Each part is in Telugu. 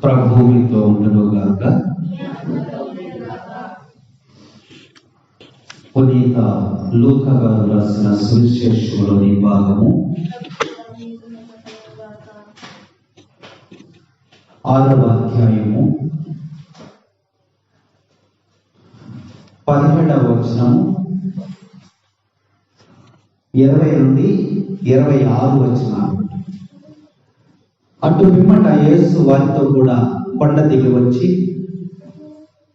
ప్రభువు మీతో ఉండునుగాక. పునీత లూకా గారు రాసిన సువిశేషంలోని భాగము 6వ అధ్యాయము 17వ వచనము 20 నుండి 26 వచనాలు. అటు పిమ్మట యేసు వారితో కూడా కొండ దిగి వచ్చి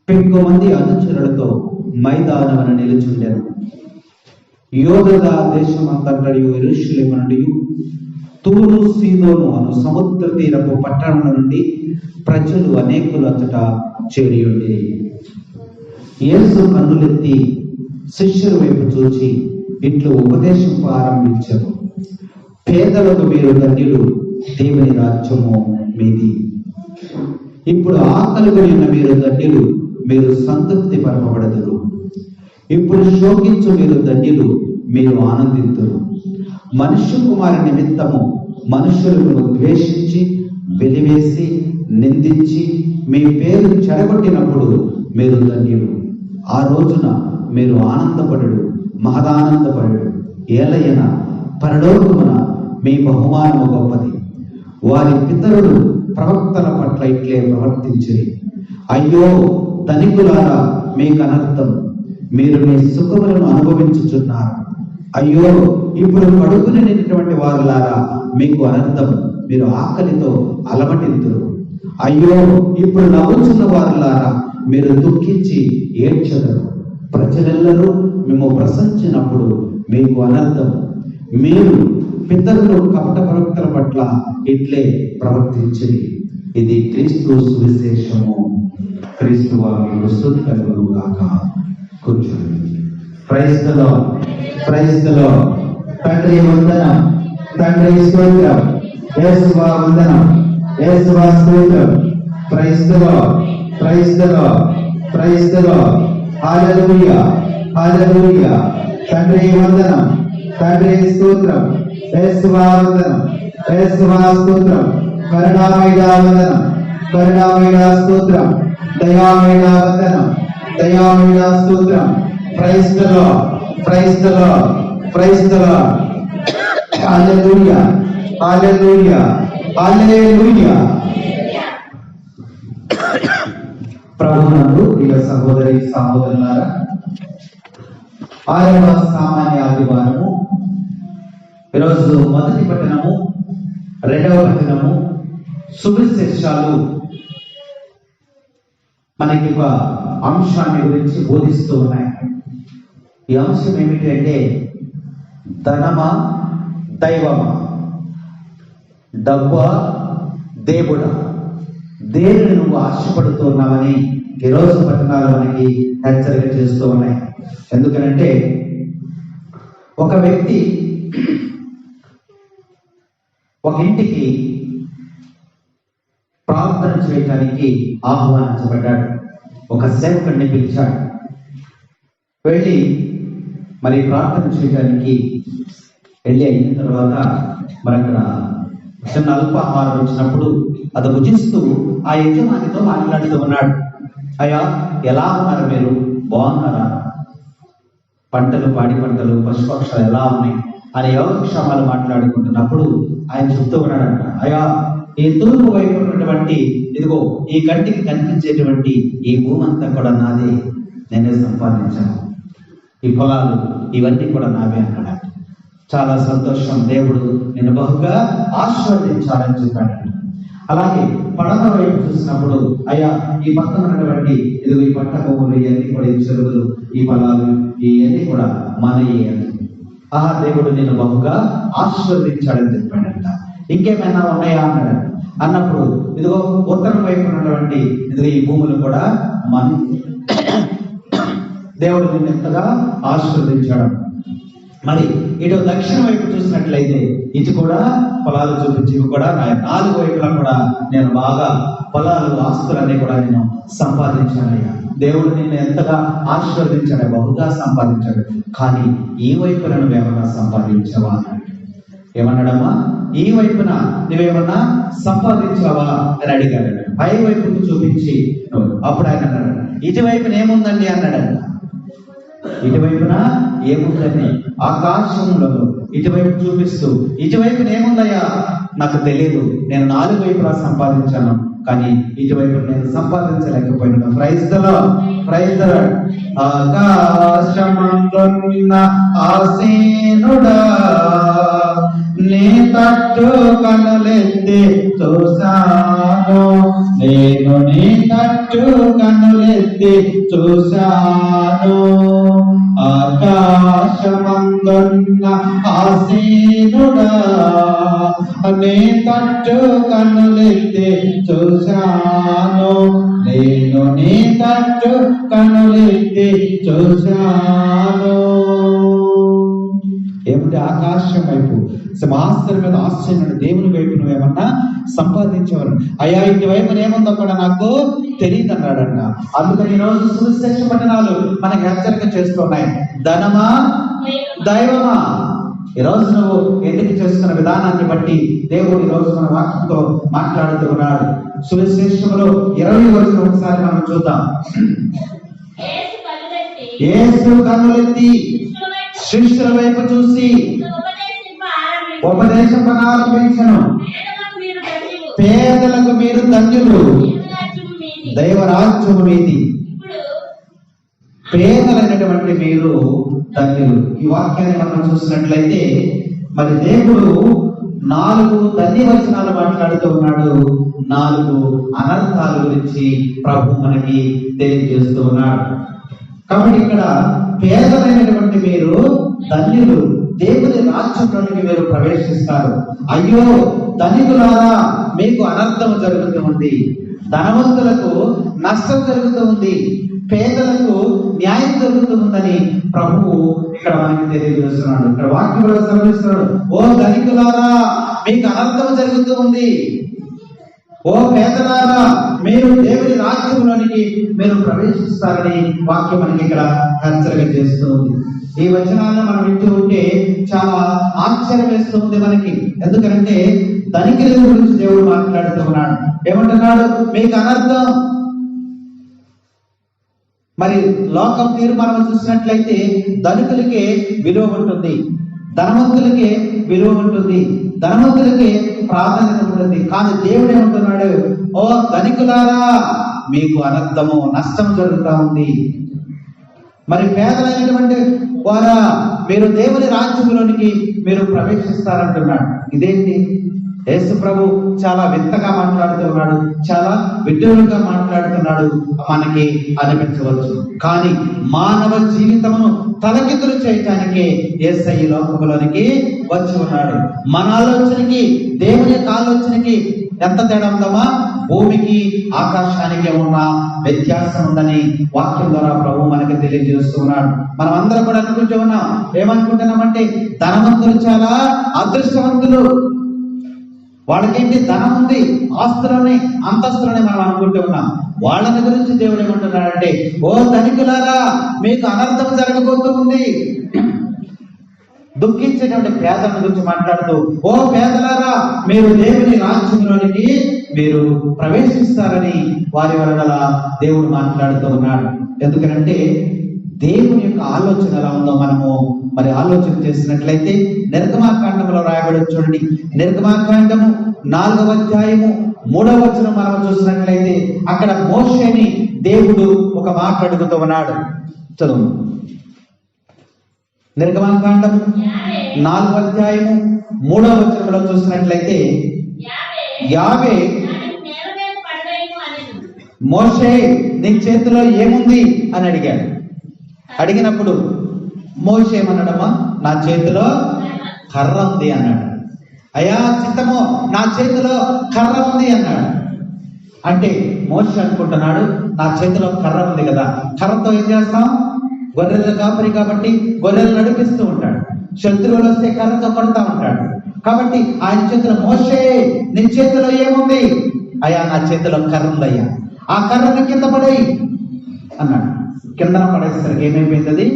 పెక్కు మంది అనుచరులతో మైదానమున నిలుచుండెను. యోదయ దేశమంతటయు యెరూషలేము నుండి తూరు సీదోను అను సముద్ర తీరపు పట్టణం నుండి ప్రజలు అనేకులు అచ్చట చేరి ఉండేది. యేసు కన్నులెత్తి శిష్యుల వైపు చూచి ఇట్లు ఉపదేశం ప్రారంభించారు. పేదలకు మీరు ధన్యులు, దేవుని రాజ్యము మీది. ఇప్పుడు ఆకలి కలిగిన మీరు ధన్యులు, మీరు సంతృప్తి పరపబడదురు. ఇప్పుడు శోకించు మీరు ధన్యులు, మీరు ఆనందింతురు. మనుష్య కుమారు నిమిత్తము మనుషులను ద్వేషించి వెలివేసి నిందించి మీ పేరు చెడగొట్టినప్పుడు మీరు ధన్యులు. ఆ రోజున మీరు ఆనందపడుడు, మహదానందపడుడు. ఏలయన పరలోకమున మీ బహుమానము గొప్పది. వారి పితరులు ప్రవక్తల పట్ల ఇట్లే ప్రవర్తించిరి. అయ్యో ధనికులారా, మీకు అనర్థం, మీరు మీ సుఖములను అనుభవించుచున్నారు. అయ్యో ఇప్పుడు కడుపు నిండినటువంటి వారులారా, మీకు అనర్థం, మీరు ఆకలితో అలమటింతురు. అయ్యో ఇప్పుడు నవ్వుచున్న వారులారా, మీరు దుఃఖించి ఏడ్చెదరు. ప్రజలెల్లరూ మేము ప్రశంసినప్పుడు మీకు అనర్థం, మీరు పితరులు కపట ప్రవక్తల పట్ల ఇట్లే ప్రవర్తించింది. ఇది క్రీస్తు సువిశేషము. క్రీస్తు వారి స్తుతి కలుగునుగాక. కూర్చోండి. Praise the Lord, praise the Lord. తండ్రి వందనం, తండ్రి స్తోత్రం, యేసువా వందనం, యేసువా స్తోత్రం. Praise the Lord, praise the Lord, praise the Lord. హల్లెలూయా, హల్లెలూయా. తండ్రి వందనం, తండ్రి స్తోత్రం, యేసువా వందనం, యేసువా స్తోత్రం. కరుణామయుడా వందనం, కరుణామయుడా స్తోత్రం. దయామయుడా వందనం, దయామయుడా స్తోత్రం. Praise the Lord, praise the Lord, praise the Lord. హల్లెలూయా, హల్లెలూయా, హల్లెలూయా. ప్రభువునందు ప్రియ సహోదరి సహోదరులారా, 6వ సామాన్య ఆదివారము. ఈరోజు మొదటి పట్టణము, 2వ పట్టణము, సువిశేషాలు మనకి ఒక అంశాన్ని గురించి బోధిస్తూ ఉన్నాయి. ఈ అంశం ఏమిటంటే ధనమా దైవమా, డబ్బా దేవుడా, దేనిని నువ్వు ఆశపడుతున్నావని ఈరోజు పట్టణాలు మనకి హెచ్చరిక చేస్తూ ఉన్నాయి. ఎందుకనంటే ఒక వ్యక్తి ఒక ఇంటికి ప్రార్థన చేయడానికి ఆహ్వానించబడ్డాడు. ఒక సేవకుడిని పిలిచాడు. వెళ్ళి మరి ప్రార్థన చేయడానికి వెళ్ళి అయిన తర్వాత మరి అక్కడ చిన్న అల్పాహారం వచ్చినప్పుడు అది భుజిస్తూ ఆ యజమానితో మాట్లాడుతూ ఉన్నాడు. అయ్యా, ఎలా ఉన్నారు మీరు, బాగున్నారా? పంటలు, పాడి పంటలు, పశుపక్షాలు ఎలా ఉన్నాయి అని యోగక్షేమాలు మాట్లాడుకుంటున్నప్పుడు ఆయన చెప్తూ ఉన్నాడంట, అయ్యా, ఈ తూర్పు వైపు ఉన్నటువంటి ఇదిగో ఈ కంటికి కనిపించేటువంటి ఈ భూమి అంతా కూడా నాదే, నేనే సంపాదించాను, ఈ పొలాలు ఇవన్నీ కూడా నావే అన్నాడు. చాలా సంతోషం, దేవుడు నేను బహుగా ఆశీర్వదించాలని చెప్పాడు. అలాగే పడమ వైపు చూసినప్పుడు, అయ్యా, ఈ పక్కన ఉన్నటువంటి ఇదిగో ఈ పంట భూములు ఇవన్నీ కూడా, ఈ చెరువులు, ఈ పొలాలు ఇవన్నీ కూడా మనయే అని దేవుడు నేను బహుగా ఆశీర్వదించాడని చెప్పాడంట. ఇంకేమైనా ఉన్నాయా అన్నాడు. అన్నప్పుడు ఇదిగో ఉత్తరం వైపు ఉన్నటువంటి ఇదిగో ఈ భూములు కూడా మన దేవుడు నిన్ను ఎంతగా ఆశీర్వదించాడు. మరి ఇటు దక్షిణ వైపు చూసినట్లయితే ఇది కూడా పొలాలు చూపించి కూడా 4 వైపులా కూడా నేను బాగా పొలాలు, ఆస్తులన్నీ కూడా నేను సంపాదించానయ్యా. దేవుడు నిన్ను ఎంతగా ఆశీర్వదించాడు, బహుగా సంపాదించాడు. కానీ ఈ వైపులను ఏమైనా సంపాదించావా అన్నాడు. ఏమన్నాడమ్మా, ఈ వైపున నువ్వేమన్నా సంపాదించావా అని అడిగాడు. పై వైపుకు చూపించి అప్పుడు ఆయన అన్నాడు, ఇటువైపున ఏముందండి అన్నాడు. ఇటువైపున ఏముందని ఆకాశంలో ఇటువైపు చూపిస్తూ, ఇటువైపున ఏముందయ్యా నాకు తెలియదు, నేను 4 వైపులా సంపాదించాను, కానీ ఇటువైపు నేను సంపాదించలేకపోయినాను. Praise the Lord, praise the Lord. ఆకాశమందున్న ఆసీనుడా, నీ తట్టు కనులెత్తి చూశాను, నేను నీ తట్టు కనులెత్తి చూశాను. ఆకాశమందున్న ఆసీనుడా, నీ తట్టు కనులెత్తి చూశాను, నేను నీ తట్టు కనులెత్తి చూశాను. ఏమిటి? ఆకాశం వైపు సింహాసనం మీద ఆశ్చర్యమైన దేవుని వైపు నువ్వేమన్నా సంపాదించేవారు. అయ్యా ఇటువైపు ఏముందో కూడా నాకు తెలియదు అన్నాడంట. అందుకని ఈరోజు సువిశేష పట్టణాలు మనకి హెచ్చరిక చేస్తున్నాయి. ధనమా దైవమా? ఈరోజు నువ్వు ఎన్నిక చేసుకున్న విధానాన్ని బట్టి దేవుడు ఈరోజు మన వాక్యంతో మాట్లాడుతూ ఉన్నాడు. సువిశేషంలో 20 వచనం ఒకసారి మనం చూద్దాం. యేసు కన్నులెత్తి శిష్యుల వైపు చూసి ఉపదేశం ప్రారంభించను. పేదలకు మీరు ధన్యులు, దైవరాజ్యము మీది. పేదలైనటువంటి మీరు ధన్యులు. ఈ వాక్యాన్ని మనం చూసినట్లయితే మరి దేవుడు 4 ధన్యవచనాలు మాట్లాడుతూ ఉన్నాడు. 4 అనర్థాల గురించి ప్రభు మనకి తెలియజేస్తూ ఉన్నాడు. కాబట్టి ఇక్కడ పేదలైనటువంటి మీరు ధన్యులు, దేవుని రాజ్యంలోనికి మీరు ప్రవేశిస్తారు. అయ్యో ధనికులారా, మీకు అనర్థం జరుగుతూ ఉంది, ధనవంతులకు నష్టం జరుగుతూ ఉంది, పేదలకు న్యాయం జరుగుతుందని ప్రభువు ఇక్కడ మనకి తెలియజేస్తున్నాడు. ఇక్కడ వాక్యంలో సెలవిస్తున్నాడు, ఓ ధనికులారా మీకు అనర్థం జరుగుతూ ఉంది, ఓ పేదలారా మీరు దేవుని రాజ్యంలోనికి మీరు ప్రవేశిస్తారని వాక్యం మనకి ఇక్కడ హెచ్చరిక చేస్తూ ఉంది. ఈ వచనాలను మనం వింటూ ఉంటే చాలా ఆశ్చర్యం వేస్తూ ఉంది మనకి. ఎందుకంటే ధనికుల గురించి దేవుడు మాట్లాడుతూ ఉన్నాడు. ఏమంటున్నాడు? మీకు అనర్థం. మరి లోకం తీర్మానం చూసినట్లయితే ధనికులకే విలువ ఉంటుంది, ధనవంతులకే విలువ ఉంటుంది, ధనవంతులకి ప్రాధాన్యత ఉంటుంది. కానీ దేవుడు ఏమంటున్నాడు? ఓ ధనికులారా మీకు అనర్థము, నష్టం జరుగుతూ ఉంది. మరి పేదలైనటువంటి వారా మీరు దేవుని రాజ్యంలోనికి మీరు ప్రవేశిస్తారంటున్నాడు. ఇదేంటి? యేసు ప్రభు చాలా వింతగా మాట్లాడుతూ ఉన్నాడు, చాలా విడ్డూరంగా మాట్లాడుతున్నాడు మనకి అనిపించవచ్చు. కానీ మానవ జీవితమును తలకిందులు చేయటానికి యేసయ్య ఈ లోకంలోనికి వచ్చి ఉన్నాడు. మన ఆలోచనకి దేవుని యొక్క ఆలోచనకి ఎంత తేడా ఉందమ్మా? భూమికి ఆకాశానికి ఉన్న వ్యత్యాసం ఉందని వాక్యం ద్వారా ప్రభు మనకి తెలియజేస్తున్నాడు. మనం అందరం కూడా అనుకుంటూ ఉన్నాం. ఏమనుకుంటున్నామంటే ధనవంతులు చాలా అదృష్టవంతులు, వాళ్ళకేంటి ధనం ఉంది, ఆస్తులని అంతస్తులని మనం అనుకుంటూ ఉన్నాం. వాళ్ళని గురించి దేవుడు ఏమంటున్నాడంటే, ఓ ధనికులారా మీకు అనర్థం జరగబోతూ ఉంది. దుఃఖించేటువంటి పేదల గురించి మాట్లాడుతూ, ఓ పేదలారా మీరు దేవుని రాజ్యంలోనికి మీరు ప్రవేశిస్తారని వారి వలన దేవుడు మాట్లాడుతూ ఉన్నాడు. ఎందుకంటే దేవుని యొక్క ఆలోచన ఎలా ఉందో మనము మరి ఆలోచన చేసినట్లయితే నిర్గమాకాండంలో రాయబడి చూడండి. నిర్గమాకాండము 4వ అధ్యాయము 3వ వచనం మనం చూసినట్లయితే అక్కడ మోషేని దేవుడు ఒక మాట అడుగుతూ ఉన్నాడు. చదువు. నిర్గమాకాండము 4వ అధ్యాయము 3వ వచనంలో చూసినట్లయితే యావే మోషే నీ చేతిలో ఏముంది అని అడిగాడు. అడిగినప్పుడు మోషే ఏమన్నాడమ్మా? నా చేతిలో కర్ర ఉంది అన్నాడు. అయ్యా చిత్తమో నా చేతిలో కర్ర ఉంది అన్నాడు. అంటే మోషే అనుకుంటున్నాడు, నా చేతిలో కర్ర ఉంది కదా, కర్రతో ఏం చేస్తాం? గొర్రెల కాపరి కాబట్టి గొర్రెలు నడిపిస్తూ ఉంటాడు, శత్రువులు వస్తే కర్రతో కొడతా ఉంటాడు. కాబట్టి ఆయన చేతిలో, మోషే నీ చేతిలో ఏముంది? అయ్యా నా చేతిలో కర్ర ఉందయ్యా, ఆ కర్రను కింద పడేయి అన్నాడు. కింద పడేసరికి ఏమైపోయింది? అది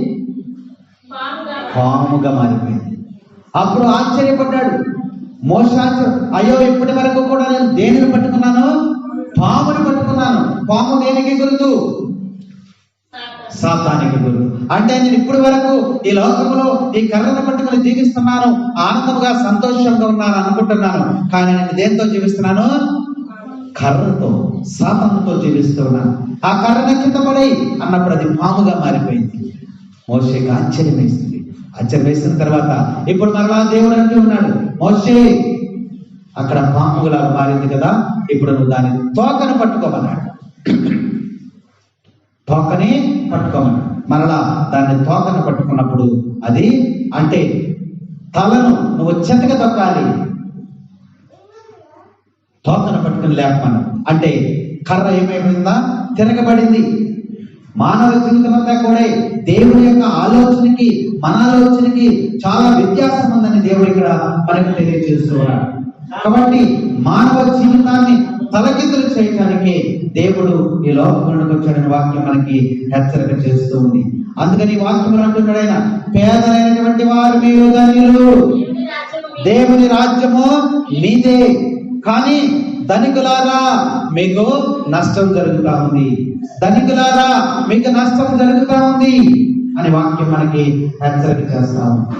పాముగా మారిపోయింది. అప్పుడు ఆశ్చర్యపడ్డాడు, అయ్యో ఇప్పటి వరకు కూడా నేను దేనిని పట్టుకున్నాను? పాముని పట్టుకున్నాను. పాము దేనికి గుర్తు? సాతానికి గుర్తు. అంటే నేను ఇప్పటి వరకు ఈ లోకంలో ఈ కర్రను పట్టుకుని జీవిస్తున్నాను, ఆనందంగా సంతోషంగా ఉన్నాను అనుకుంటున్నాను. కానీ నేను దేంతో జీవిస్తున్నాను? కర్రతో, సాతానుతో జీవిస్తున్నాను. ఆ కర్రను కింద పడే అన్నప్పుడు అది పాముగా మారిపోయింది. మోషేకి ఆశ్చర్యం వేసింది. ఆశ్చర్యం వేసిన తర్వాత ఇప్పుడు మరలా దేవుడు అంటూ ఉన్నాడు, మోషే అక్కడ పాములా మారింది కదా, ఇప్పుడు నువ్వు దాని తోకను పట్టుకోమన్నాడు. తోకని పట్టుకోమన్నాడు. మరలా దాన్ని తోకను పట్టుకున్నప్పుడు అది అంటే తలను నువ్వు చెత్తగా తొక్కాలి. తోకను పట్టుకుని లేపమను అంటే కర్ర ఏమైపోయిందా? తిరగబడింది. మానవ జీవితం అంతా కూడా దేవుడి యొక్క ఆలోచనకి మన ఆలోచనకి చాలా వ్యత్యాసం ఉందని దేవుడు ఇక్కడ మనకు తెలియజేస్తున్నాడు. కాబట్టి మానవ జీవితాన్ని తలకిందులు చేయడానికి దేవుడు ఈ లోకంలోకి వచ్చాడని వాక్యం మనకి హెచ్చరిక చేస్తూ ఉంది. అందుకని వాక్యం అంటున్నాడు ఆయన, పేదలైనటువంటి వారు మీరు ధన్యులు, దేవుని రాజ్యము మీదే. కానీ ధనికులారా మీకు నష్టం జరుగుతా ఉంది, ధనికులారా మీకు నష్టం జరుగుతా ఉంది అని వాక్యం మనకి హెచ్చరిక చేస్తా ఉంది.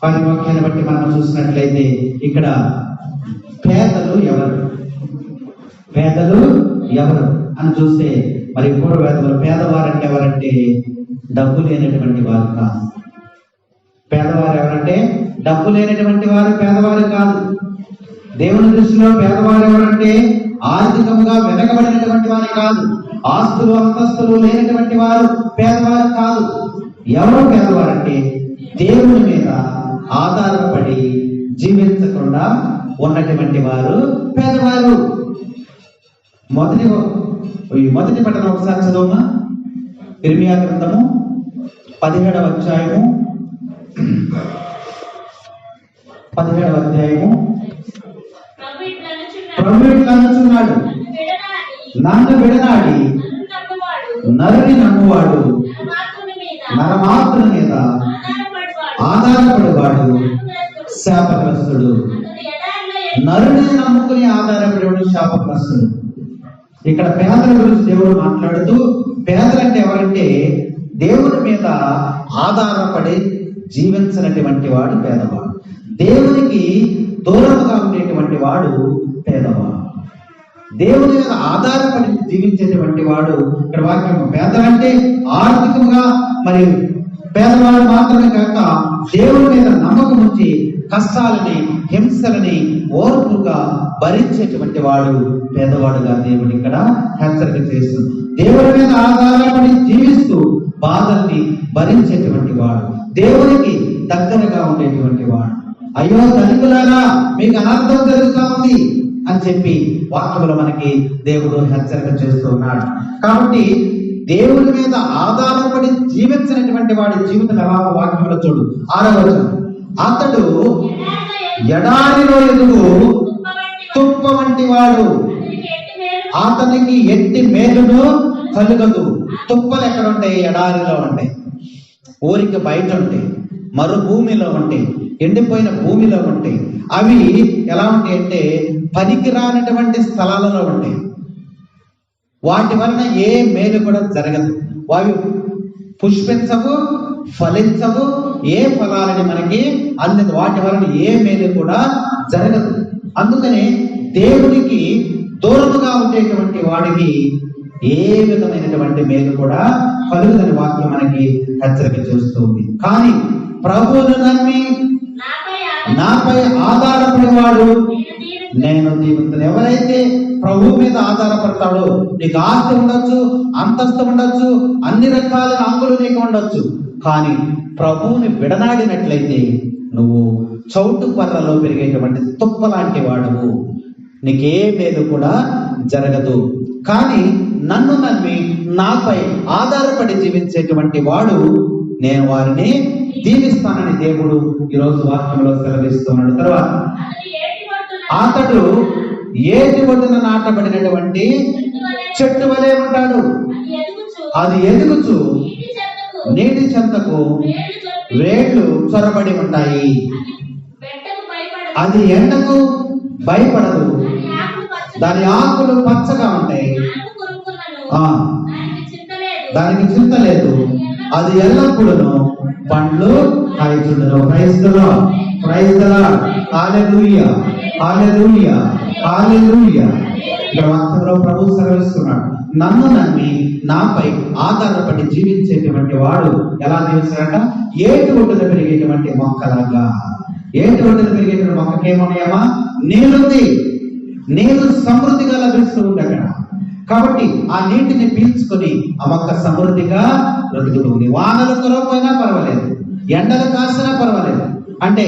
వారి వాక్యాన్ని బట్టి మనం చూసినట్లయితే ఇక్కడ పేదలు ఎవరు, పేదలు ఎవరు అని చూస్తే మరి పూర్వవేదంలో పేదవారంటే ఎవరంటే డబ్బు లేనటువంటి వారు కాదు. పేదవారు ఎవరంటే డబ్బు లేనటువంటి వారు పేదవారు కాదు. దేవుని దృష్టిలో పేదవారు ఎవరంటే ఆర్థికంగా వెనకబడినటువంటి వారు కాదు, ఆస్తులు అంతస్తులు లేనటువంటి వారు పేదవారు కాదు. ఎవరు పేదవారంటే దేవుని మీద ఆధారపడి జీవించకుండా ఉన్నటువంటి వారు పేదవారు. మొదటి పట్టణం ఒకసారి చదవమా. ఇర్మియా గ్రంథము 17వ అధ్యాయము 17వ అధ్యాయము. ప్రభు ఇట్లా అనుచున్నాడు, నన్ను విడనాడి నరుని నమ్మువాడు, నరమాత్రుని మీద ఆధారపడేవాడు శాపగ్రస్తుడు. నరుని నమ్ముకుని ఆధారపడేవాడు శాపగ్రస్తుడు. ఇక్కడ పేదల గురించి దేవుడు మాట్లాడుతూ, పేదలంటే ఎవరంటే దేవుని మీద ఆధారపడి జీవించినటువంటి వాడు పేదవాడు. దేవునికి దూరంగా ఉండేటువంటి వాడు పేదవాడు. దేవుని మీద ఆధారపడి జీవించేటువంటి వాడు. ఇక్కడ వాక్యం పేదలంటే ఆర్థికంగా మరి పేదవాడు మాత్రమే కాక దేవుని మీద నమ్మకం ఉంచి కష్టాలని హింసలని ఓర్పుగా భరించేటువంటి వాడు పేదవాడుగా దేవుడు ఇక్కడ హెచ్చరిక చేస్తుంది. దేవుని మీద ఆధారపడి జీవిస్తూ బాధల్ని భరించేటువంటి వాడు, దేవునికి దగ్గరగా ఉండేటువంటి వాడు. అయ్యో ధనికులారా మీకు అనర్థం జరుగుతా ఉంది అని చెప్పి వాక్యంలో మనకి దేవుడు హెచ్చరిక చేస్తూ ఉన్నాడు. కాబట్టి దేవుని మీద ఆధారపడి జీవించినటువంటి వాడి జీవితం ఎలా వాక్యంలో చూడు. 6వ వచనం, అతడు ఎడారిలో ఎదుగు తుప్ప వంటి వాడు, అతనికి ఎట్టి మేలును కలుగదు. తుప్పలు ఎక్కడ ఉంటాయి? ఎడారిలో ఉంటాయి, ఊరికి బయట ఉంటాయి, మరుభూమిలో ఉంటాయి, ఎండిపోయిన భూమిలో ఉంటాయి. అవి ఎలా ఉంటాయి అంటే పనికిరానటువంటి స్థలాలలో ఉంటాయి. వాటి వలన ఏ మేలు కూడా జరగదు. అవి పుష్పించవు, ఫలించవు, ఏ ఫలాలని మనకి అందదు. వాటి వలన ఏ మేలు కూడా జరగదు. అందుకనే దేవునికి దూరముగా ఉండేటువంటి వాడికి ఏ విధమైనటువంటి మేలు కూడా కలుగుదని వాక్యం మనకి హెచ్చరిక చేస్తుంది. కానీ ప్రభువును నమ్మి నాపై ఆధారపడేవాడు నేను జీవితాను. ఎవరైతే ప్రభు మీద ఆధారపడతాడో, నీకు ఆస్తి ఉండొచ్చు, అంతస్తు ఉండొచ్చు, అన్ని రకాల అంగులు నీకు ఉండొచ్చు, కానీ ప్రభువుని విడనాడినట్లయితే నువ్వు చౌటు పర్రలో పెరిగేటువంటి తుప్ప లాంటి వాడువు, నీకే మేలు కూడా జరగదు. కానీ నన్ను నమ్మి నాపై ఆధారపడి జీవించేటువంటి వాడు నేను వారిని దీవిస్తానని దేవుడు ఈరోజు వాక్యంలో సెలవిస్తున్నాడు. తర్వాత అతడు ఏటి ఒడ్డున నాటబడినటువంటి చెట్టు వలె ఉంటాడు. అది ఎదుగుచు నీటి చెంతకు వేళ్లు చొరబడి ఉంటాయి. అది ఎండకు భయపడదు, దాని ఆకులు పచ్చగా ఉంటాయి, దానికి చింత లేదు, అది ఎల్లప్పుడూ పండ్లు కాయచుండును. క్రైస్తలో క్రైస్తలా హల్లెలూయా హల్లెలూయా హల్లెలూయా. ఇక్కడ వాక్యంలో ప్రభు సెలవిస్తున్నాడు, నన్ను నమ్మి నాపై ఆధారపడి జీవించేటువంటి వాడు ఎలా జీవిస్తాడంట? ఏటి ఒడ్డున పెరిగేటువంటి మొక్కలాగా. ఏటి ఒడ్డున పెరిగేటువంటి మొక్కకేమన్నాయమ్మా? నీరుంది, నీరు సమృద్ధిగా లభిస్తూ ఉంది అక్కడ. కాబట్టి ఆ నీటిని పీల్చుకొని ఆ మొక్క సమృద్ధిగా బ్రతుకుతుంది. వానలు కురవపోయినా పర్వాలేదు, ఎండలు కాసినా పర్వాలేదు. అంటే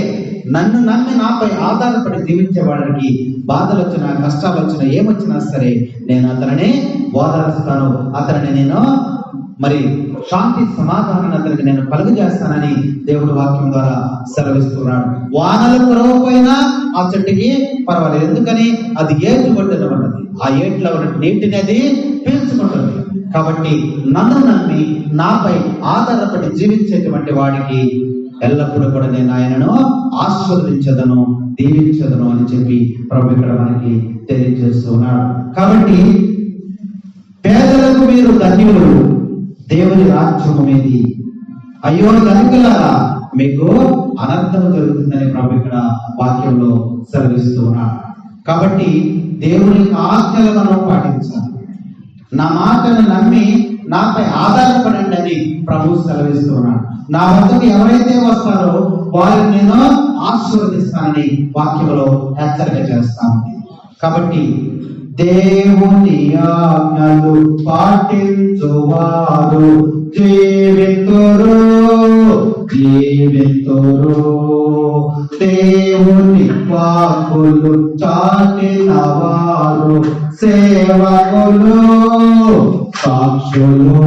నన్ను నమ్మి నాపై ఆధారపడి జీవించేవాడికి బాధలు వచ్చినా, కష్టాలు వచ్చినా, ఏమొచ్చినా సరే నేను అతనిని ఓదారుస్తాను, అతనిని నేను మరి శాంతి సమాధానాన్ని అతనికి నేను కలుగు చేస్తానని దేవుడు వాక్యం ద్వారా సెలవిస్తున్నాడు. వానలు కురవపోయినా ఆ చెట్టుకి పర్వాలేదు, ఎందుకని అది ఏటు ఒడ్డున ఉన్నది. ఆ ఏట్లో ఉన్న నీటిని అది పీల్చుకుంటుంది. కాబట్టి నన్ను నమ్మి నాపై ఆధారపడి జీవించేటువంటి వాడికి ఎల్లప్పుడూ కూడా నేను ఆయనను ఆశీర్వదించదను, దీవించదను అని చెప్పి ప్రభు ఇక్కడ మనకి తెలియజేస్తున్నాడు. కాబట్టి పేదలకు మీరు ధన్యులు, దేవుని రాజ్యము మీది. అయ్యో ధనికులారా, మీకు అనర్థం జరుగుతుందని ప్రభు ఇక్కడ వాక్యంలో సెలవిస్తున్నాడు. కాబట్టి దేవుని ఆజ్ఞలు మనం పాటించాలి. నా మాటను నమ్మి నాపై ఆధారపడండి అని ప్రభు సెలవిస్తున్నాడు. నా వద్దకు ఎవరైతే వస్తారో వారిని నేను ఆశీర్వదిస్తానని వాక్యంలో హెచ్చరిక చేస్తాను. కాబట్టి దేవుని ఆజ్ఞలు పాటించువారు జీవితురు జీవితురు. దేవుని వాక్కులు చాటిన వారు సేవకులు సాక్షులు.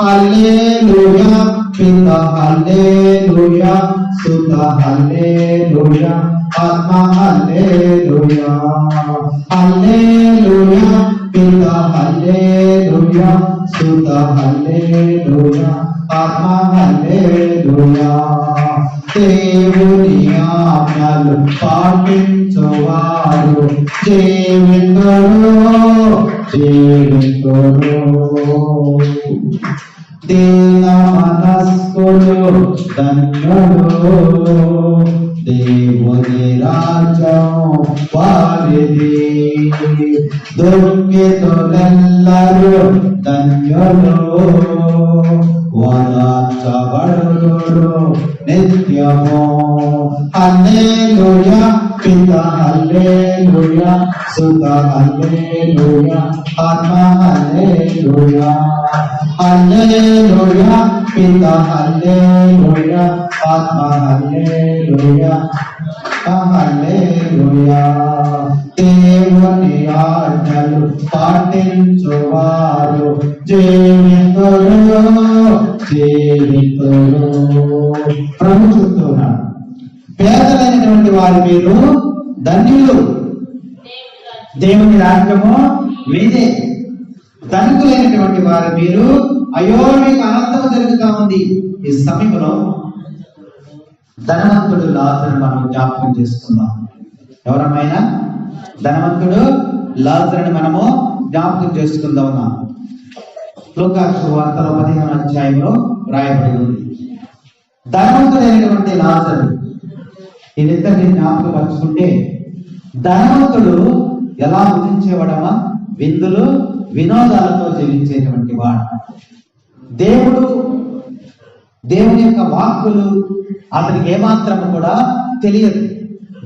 హల్లెలూయా పిత హల్లెలూయా సుత హల్లెలూయా ఆత్మ హల్లెలూయా. హల్లెలూయా పిత హల్లెలూయా సుత హల్లెలూయా ఆత్మ హల్లెలూయా. దేవుని ఆజ్ఞలు పాటించువారు జీవితురు జీవితురు. దీన మనస్కులు ధన్యులు, దేవుని రాజ్యము వారిది. దుఃఖితులెల్లరూ ధన్యులు, ఓదార్చబడుదురు నిత్యము. హల్లెలూయా పిత హల్లెలూయా సుత హల్లెలూయా ఆత్మ హల్లెలూయా. హల్లెలూయా పిత హల్లెలూయా ఆత్మ హల్లెలూయా హల్లెలూయా. దేవుని ఆజ్ఞలు పాటించువారు జీవితులు జీవితులు. ప్రభు చెప్తున్నాడు, పేదలైనటువంటి వారు మీరు ధన్యులు, దేవుని రాజ్యము మీదే. ధనికులైనటువంటి వారు మీరు అయ్యో మీకు అనంతము జరుగుతా ఉంది. ఈ సమయంలో ధనవంతుడు లాజరు మనం జ్ఞాపకం చేసుకుందాం. ఎవరమైనా ధనవంతుడు లాజరుని మనము జ్ఞాపకం చేసుకుందాం. లూకాసు వార్తలో 15వ అధ్యాయంలో రాయబడి ఉంది. ధనవంతుడైనటువంటి లాజరు, ఇదిద్దరిని జ్ఞాపకపరుచుకుంటే ధనవంతుడు ఎలా భుజించేవాడమా? విందులు వినోదాలతో జీవించేటువంటి వాడు. దేవుని యొక్క వాక్కులు అతనికి ఏమాత్రము కూడా తెలియదు.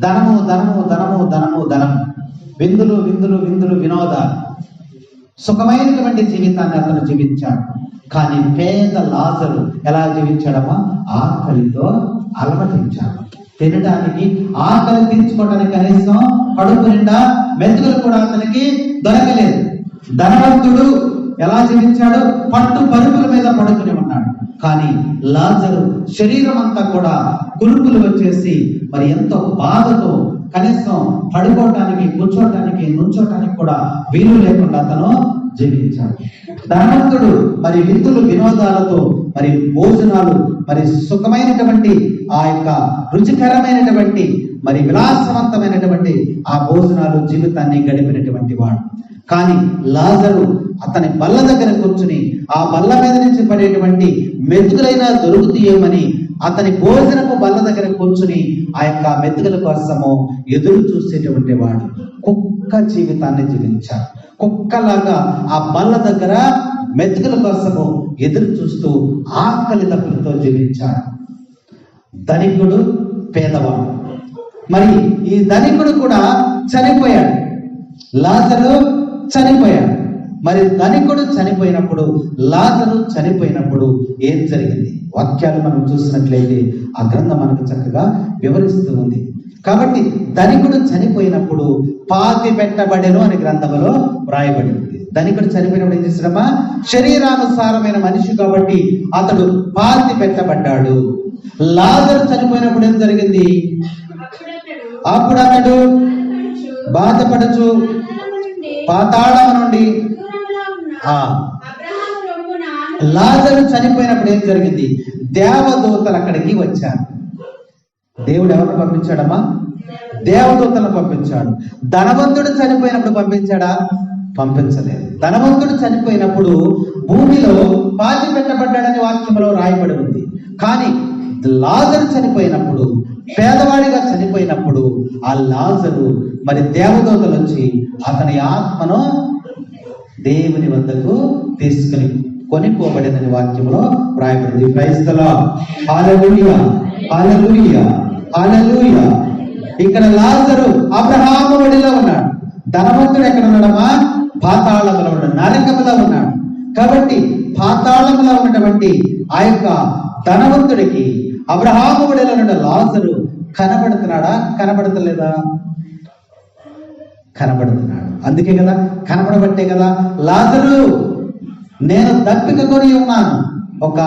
ధనము ధనము ధనము ధనము ధనము, విందులు విందులు విందులు వినోదాలు, సుఖమైనటువంటి జీవితాన్ని అతను జీవించాడు. కానీ పేద లాజరు ఎలా జీవించాడమ్మా? ఆకలితో అలమటించాడు. తినడానికి, ఆకలి తీర్చుకోవడానికి కనీసం కడుపు నిండా మెతుకులు కూడా అతనికి దొరకలేదు. ధనవంతుడు ఎలా జీవించాడు? పట్టు పరుగుల మీద పడుకుని ఉన్నాడు. కానీ లాజరు శరీరం అంతా కూడా కురుపులు వచ్చేసి మరి ఎంతో బాధతో కనీసం పడుకోవటానికి, కూర్చోటానికి, నుంచోటానికి కూడా వీలు లేకుండా అతను జీవించాడు. ధనవంతుడు మరి విందులు వినోదాలతో, మరి భోజనాలు, మరి సుఖమైనటువంటి ఆ యొక్క రుచికరమైనటువంటి మరి విలాసవంతమైనటువంటి ఆ భోజనాలు జీవితాన్ని గడిపినటువంటి వాడు. కానీ లాజరు అతని బల్ల దగ్గర కూర్చుని ఆ బల్ల మీద నుంచి పడేటువంటి మెతుకులైనా దొరుకుతాయేమని అతని భోజనపు బల్ల దగ్గర కూర్చుని ఆ యొక్క మెతుకుల కోసము ఎదురు చూసేటువంటి వాడు. కుక్క జీవితాన్ని జీవించాడు. కుక్కలాగా ఆ బల్ల దగ్గర మెతుకుల కోసము ఎదురు చూస్తూ ఆకలి దప్పులతో జీవించాడు. ధనికుడు, పేదవాడు. మరి ఈ ధనికుడు కూడా చనిపోయాడు, లాజరు చనిపోయాడు. మరి ధనికుడు చనిపోయినప్పుడు, లాజరు చనిపోయినప్పుడు ఏం జరిగింది? వాక్యాలు మనం చూసినట్లయితే ఆ గ్రంథం మనకు చక్కగా వివరిస్తూ ఉంది. కాబట్టి ధనికుడు చనిపోయినప్పుడు పాతి పెట్టబడెను అని గ్రంథంలో వ్రాయబడి ఉంది. ధనికుడు చనిపోయినప్పుడు ఏం చేశాడమ్మా? శరీరానుసారమైన మనిషి కాబట్టి అతడు పాతి పెట్టబడ్డాడు. లాజరు చనిపోయినప్పుడు ఏం జరిగింది? అప్పుడు అతడు బాధపడుచు పాతాళం నుండి లాజరు చనిపోయినప్పుడు ఏం జరిగింది? దేవదూతలు అక్కడికి వచ్చారు. దేవుడు ఎవరిని పంపించాడమ్మా? దేవదూతలను పంపించాడు. ధనవంతుడు చనిపోయినప్పుడు పంపించాడా? పంపించలేదు. ధనవంతుడు చనిపోయినప్పుడు భూమిలో పాతి పెట్టబడ్డాడని వాక్యంలో రాయబడి ఉంది. కానీ లాజరు చనిపోయినప్పుడు, పేదవాడిగా చనిపోయినప్పుడు ఆ లాజరు మరి దేవదూతలు వచ్చి అతని ఆత్మను దేవుని వద్దకు తీసుకుని కొనిపోబడిందని వాక్యంలో రాయబడింది. Praise the Lord. హల్లెలూయా, హల్లెలూయా, హల్లెలూయా. ఇక్కడ లాజరు అబ్రహాము ఒడిలో ఉన్నాడు. ధనవంతుడు ఎక్కడ ఉన్నాడమ్మా? పాతాళంలో ఉన్నాడు, నరకములో ఉన్నాడు. కాబట్టి పాతాళంలో ఉన్నటువంటి ఆ యొక్క ధనవంతుడికి అబ్రహాము ఒడిలో ఉన్న లాజరు కనబడుతున్నాడా? కనబడతలేదా? కనబడుతున్నాడు. అందుకే కదా, కనబడబట్టే కదా లాజరు నేను దప్పిక కొని ఉన్నాను, ఒక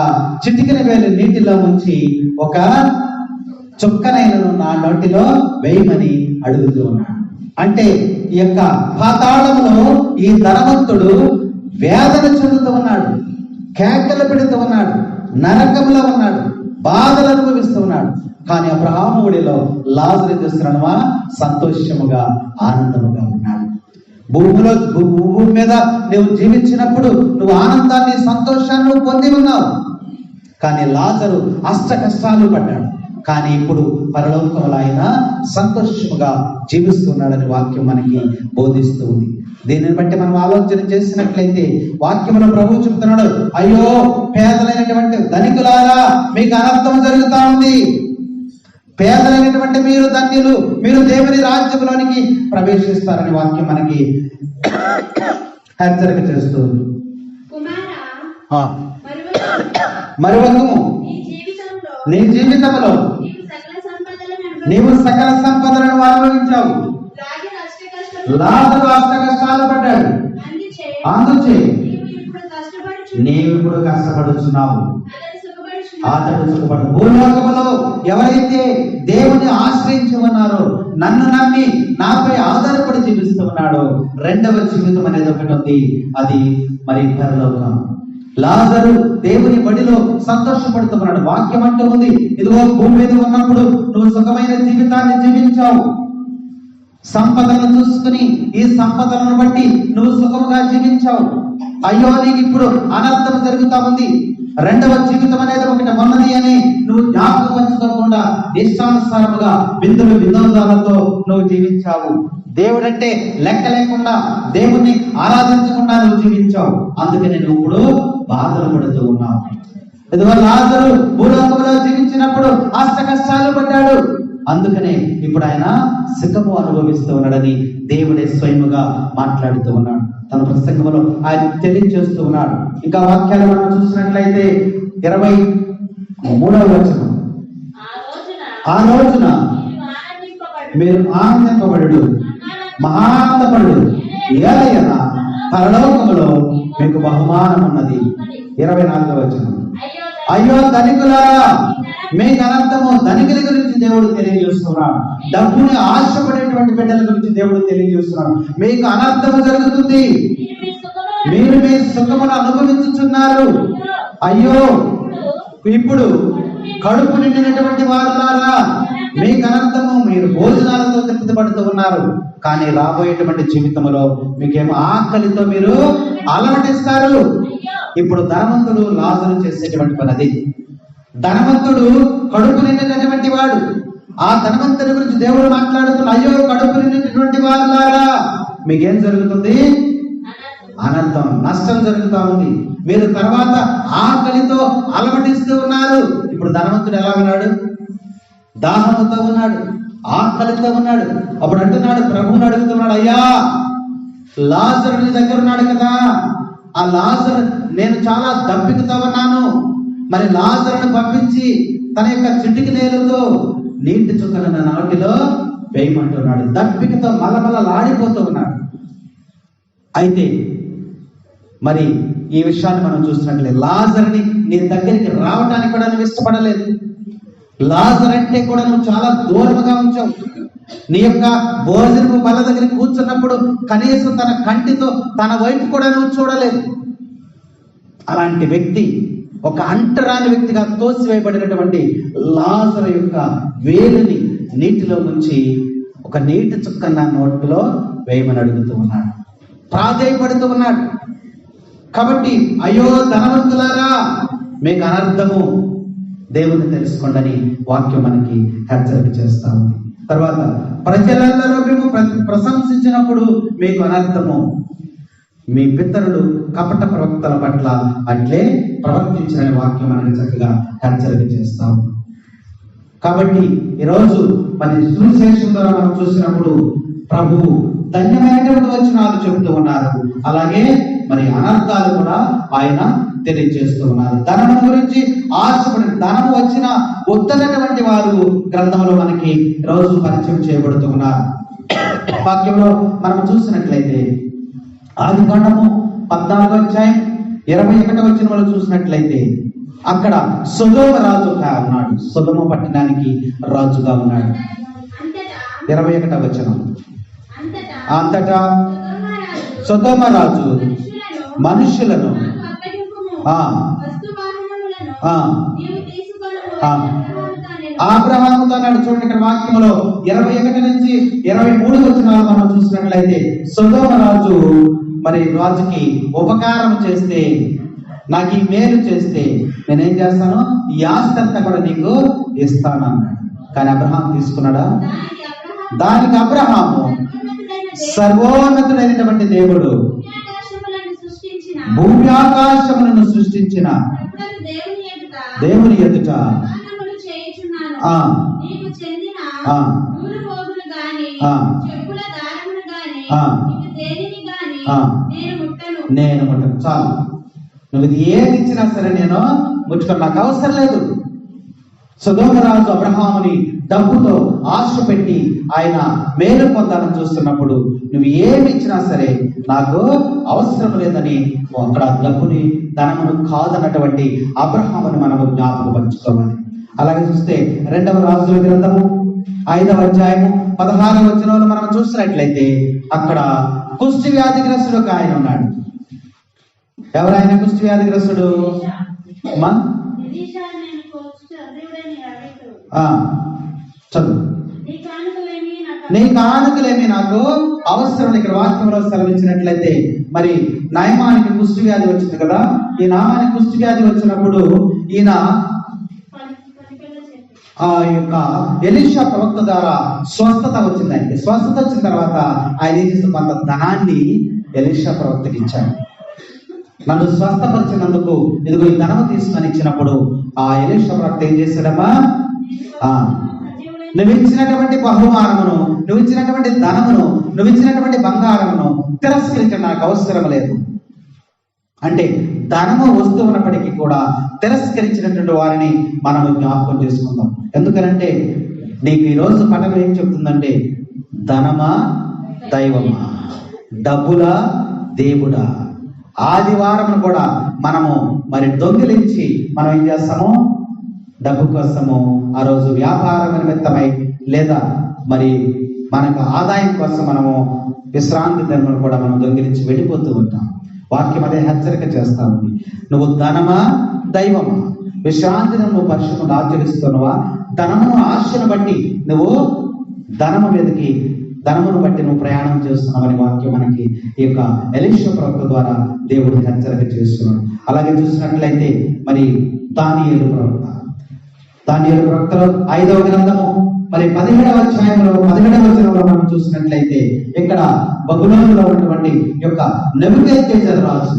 చిటికెన వేలు నీటిలో ముంచి ఒక చుక్కనైనను నా నోటిలో వేయమని అడుగుతూ ఉన్నాడు. అంటే ఈ యొక్క పాతాళంలో ఈ ధనవంతుడు వేదన చెందుతూ ఉన్నాడు, కేకలు పెడుతూ ఉన్నాడు, నరకంలో ఉన్నాడు, బాధలు అనుభవిస్తూ ఉన్నాడు. కానీ అబ్రహాము ఒడిలో లాజరు చూస్తున్నావా? సంతోషముగా, ఆనందముగా ఉన్నాడు. భూమి మీద నువ్వు జీవించినప్పుడు నువ్వు ఆనందాన్ని, సంతోషాన్ని నువ్వు పొంది ఉన్నావు. కానీ లాజరు అష్ట కష్టాలు పడ్డాడు. కానీ ఇప్పుడు పరలోకంలో ఆయన సంతోషముగా జీవిస్తున్నాడని వాక్యం మనకి బోధిస్తూ ఉంది. దీనిని బట్టి మనం ఆలోచన చేసినట్లయితే వాక్యంలో ప్రభువు చెప్తున్నాడు, అయ్యో పేదలైనటువంటి ధనికులారా మీకు అనర్థం జరుగుతా ఉంది. పేదలైనటువంటి మీరు ధన్యులు, మీరు దేవుని రాజ్యంలోనికి ప్రవేశిస్తారని వాక్యం మనకి హెచ్చరిక చేస్తుంది. మరువకము, నీ జీవితంలో నీవు సకల సంపదలను అనుభవించావు. లాజరు అష్ట కష్టాలు పడ్డాడు. అందుచే నీవు ఇప్పుడు కష్టపడుచున్నావు, అతడు సుఖపడు. భూలోకములో ఎవరైతే దేవుని ఆశ్రయించి ఉన్నారో, నన్ను నమ్మి నాపై ఆధారపడి జీవిస్తూ ఉన్నాడో, రెండవ జీవితం అనేది ఒకటి ఉంది. అది మరి పరలోకం. లాజరు దేవుని బడిలో సంతోషపడుతున్నాడు. వాక్యం అంటూ ఉంది, ఇదిగో భూమి మీద ఉన్నప్పుడు నువ్వు సుఖమైన జీవితాన్ని జీవించావు, సంపదలను చూసుకుని ఈ సంపదలను బట్టి నువ్వు సుఖముగా జీవించావు. అయ్యో నీకు ఇప్పుడు అనర్థం జరుగుతా ఉంది, రెండవ జీవితం అనేది ఒకటి ఉన్నది అని నువ్వు జ్ఞాపకం ఉంచుకోకుండా ఇష్టానుసారముగా విందులు వినోదాలతో నువ్వు జీవించావు. దేవుడంటే లెక్క లేకుండా, దేవుణ్ణి ఆరాధించకుండా నువ్వు జీవించావు. అందుకని నువ్వు ఇప్పుడు బాధలు పడుతూ ఉన్నావు. ఇదిగో లాజరు భూలోకంలో జీవించినప్పుడు అష్ట కష్టాలు పడ్డాడు. అందుకనే ఇప్పుడు ఆయన సుఖము అనుభవిస్తూ ఉన్నాడని దేవుడే స్వయముగా మాట్లాడుతూ ఉన్నాడు. తన ప్రసంగంలో ఆయన తెలియజేస్తూ ఉన్నాడు. ఇంకా వాక్యాలు మనం చూసినట్లయితే 23వ వచనం, ఆ రోజున మీరు ఆనందింపబడు, మహానందపడు, ఏలయన పరలోకములో మీకు బహుమానం ఉన్నది. 24వ వచనం, అయ్యో ధనికులారా మీకు అనర్థము. ధనికుల గురించి దేవుడు తెలియజేస్తున్నాడు. డబ్బుని ఆశపడేటువంటి బిడ్డల గురించి దేవుడు తెలియజేస్తున్నాడు. మీకు అనర్థము జరుగుతుంది, మీరు మీ సుఖమును అనుభవించుచున్నారు. అయ్యో ఇప్పుడు కడుపు నిండినటువంటి వారులారా మీకు అనర్థము, మీరు భోజనాలతో తృప్తిపడుతూ ఉన్నారు, కానీ రాబోయేటువంటి జీవితంలో మీకేమో ఆకలితో మీరు అలమటిస్తారు. ఇప్పుడు ధనవంతుడు లాజరు చేసేటువంటి పని అది. ధనవంతుడు కడుపు నిండినటువంటి వాడు. ఆ ధనవంతుడి గురించి దేవుడు మాట్లాడుతున్న, అయ్యో కడుపు నిండినటువంటి వారులారా మీకేం జరుగుతుంది? అనర్థం, నష్టం జరుగుతూ ఉంది. మీరు తర్వాత ఆకలితో అలమటిస్తూ ఉన్నారు. ఇప్పుడు ధనవంతుడు ఎలా ఉన్నాడు? దాహముతో ఉన్నాడు, ఆకలితో ఉన్నాడు. అప్పుడు అంటున్నాడు, ప్రభువుని అడుగుతున్నాడు, అయ్యా లాజరు నీ దగ్గర ఉన్నాడు కదా, ఆ లాజరు నేను చాలా దప్పికతో ఉన్నాను, మరి లాజరును పంపించి తన యొక్క చిటికి నేలుతో నీటి చుక్కలు నా నోటిలో వేయమంటున్నాడు. దప్పికతో మలమలలాడిపోతూ ఉన్నాడు. అయితే మరి ఈ విషయాన్ని మనం చూసినట్లయితే లాజరుని నీ దగ్గరికి రావడానికి కూడా నువ్వు ఇష్టపడలేదు. లాజర్ అంటే కూడా నువ్వు చాలా దూరంగా ఉంచావు. నీ యొక్క భోజనపు బల్ల దగ్గర కూర్చున్నప్పుడు కనీసం తన కంటితో తన వైపు కూడా నువ్వు చూడలేదు. అలాంటి వ్యక్తి, ఒక అంటరాని వ్యక్తిగా తోసివేయబడినటువంటి లాజరు యొక్క వేలుని నీటిలో ముంచి ఒక నీటి చుక్క నా నోట్లో వేయమని అడుగుతూ ఉన్నాడు, ప్రాధేయపడుతూ ఉన్నాడు. కాబట్టి అయ్యో ధనవంతులారా మీకు అనర్థము, దేవుని తెలుసుకోండి అని వాక్యం మనకి హెచ్చరిక చేస్తా ఉంది. తర్వాత ప్రజలలో మేము ప్రశంసించినప్పుడు మీకు అనర్థము, మీ పితరులు కపట ప్రవక్తల పట్ల అట్లే ప్రవర్తించిన వాక్యం మనకి చక్కగా హెచ్చరిక చేస్తాం. కాబట్టి ఈరోజు మరి సువిశేషం ద్వారా మనం చూసినప్పుడు ప్రభువు ధన్యమైనటువంటి వచనాలు చెబుతూ ఉన్నారు. అలాగే మరి అనర్థాలు కూడా ఆయన తెలియజేస్తూ ఉన్నారు. ధనము గురించి ఆశపడి ధనము వచ్చిన వద్దనటువంటి వారు గ్రంథంలో మనకి రోజు పరిచయం చేయబడుతూ ఉన్నారు. వాక్యంలో మనం చూసినట్లయితే ఆదికాండము 14వ అధ్యాయం 21వ వచనంలో చూసినట్లయితే అక్కడ సొదొమ రాజుగా ఉన్నాడు. సొదొమ పట్టణానికి రాజుగా ఉన్నాడు. 21వ వచనం, అంతటా సొదొమ రాజు మనుషులను అబ్రహాముతో అన్నాడు. చూడండి ఇక్కడ వాక్యంలో 21 నుంచి 23 వచనాలు మనం చూసినట్లయితే సొదొమ రాజు మరి రాజుకి ఉపకారం చేస్తే, నాకు ఈ మేలు చేస్తే నేనేం చేస్తాను, ఈ ఆస్తి అంతా కూడా నీకు ఇస్తాను అన్నాడు. కానీ అబ్రహాం తీసుకున్నాడా? దానికి అబ్రహాము సర్వోన్నతుడైనటువంటి దేవుడు భూమి ఆకాశములను సృష్టించిన దేవుని ఎదుట నేను ముట్టను. చాలు, నువ్వు ఇది ఏది ఇచ్చినా సరే నేను ముట్టుకోను, నాకు అవసరం లేదు. సొదొమ రాజు అబ్రహాముని డబ్బుతో ఆశ పెట్టి ఆయన మేలు పొందాలని చూస్తున్నప్పుడు నువ్వు ఏమి ఇచ్చినా సరే నాకు అవసరం లేదని అక్కడ డబ్బుని ధనమును కాదన్నటువంటి అబ్రహాముని మనము జ్ఞాపకపరుచుకోవాలి. అలాగే చూస్తే 2వ రాజుల గ్రంథము 5వ అధ్యాయము 16వ వచనంలో మనం చూసినట్లయితే అక్కడ కుష్టి వ్యాధిగ్రస్తుడు ఒక ఆయన ఉన్నాడు. ఎవరైనా కుష్టి వ్యాధిగ్రస్తుడు? చదువు. నీ కానుకలేమి నాకు అవసరం. ఇక్కడ వాక్యంలో సెలవించినట్లయితే మరి నయమానికి కుష్టి వ్యాధి వచ్చింది కదా. ఈ నామానికి కుష్టి వ్యాధి వచ్చినప్పుడు ఈయన ఆ యొక్క ఎలీషా ప్రవక్త ద్వారా స్వస్థత వచ్చింది. ఆయనకి స్వస్థత వచ్చిన తర్వాత ఆయన ఏం చేసిన కొంత ధనాన్ని ఎలీషా ప్రవక్తకి ఇచ్చాడు. నన్ను స్వస్థపరిచినందుకు ఇదిగో ఈ ధనము తీసుకొని ఇచ్చినప్పుడు ఆ ఎలీషా ప్రవక్త ఏం చేశాడమ్మా, నువ్వు ఇచ్చినటువంటి బహుమానమును, నువ్వు ఇచ్చినటువంటి ధనమును, నువ్వు ఇచ్చినటువంటి బంగారమును తిరస్కరించడం నాకు అవసరం లేదు. అంటే ధనము వస్తున్నప్పటికీ కూడా తిరస్కరించినటువంటి వారిని మనము జ్ఞాపకం చేసుకుందాం. ఎందుకనంటే నీకు ఈరోజు పట్టణం ఏం చెప్తుందంటే, ధనమా దైవమా, డబ్బులా దేవుడా. ఆదివారం కూడా మనము మరి దొంగిలించి మనం ఏం చేస్తాము, డబ్బు కోసము ఆ రోజు వ్యాపారం నిమిత్తమై లేదా మరి మనకు ఆదాయం కోసం మనము విశ్రాంతి ధర్మను కూడా మనం దొంగిలించి వెళ్ళిపోతూ ఉంటాం. వాక్యం అదే హెచ్చరిక చేస్తా ఉంది. నువ్వు ధనమా దైవమా, విశ్రాంతి నువ్వు పరిశుభ్రంగా ఆచరిస్తున్నావా? ధనమును ఆశను బట్టి నువ్వు ధనమును బట్టి నువ్వు ప్రయాణం చేస్తున్నావని వాక్యం మనకి ఈ యొక్క ఎలీషా ప్రవక్త ద్వారా దేవుడు హెచ్చరిక చేస్తున్నాడు. అలాగే చూసినట్లయితే మరి దానియేలు ప్రవక్తలో 5వ గ్రంథము మరి 17వ అధ్యాయంలో 17వ వచనంలో మనం చూసినట్లయితే ఇక్కడ బబులోనులో ఉన్నటువంటి యొక్క నెబుకద్నెజర్ రాజు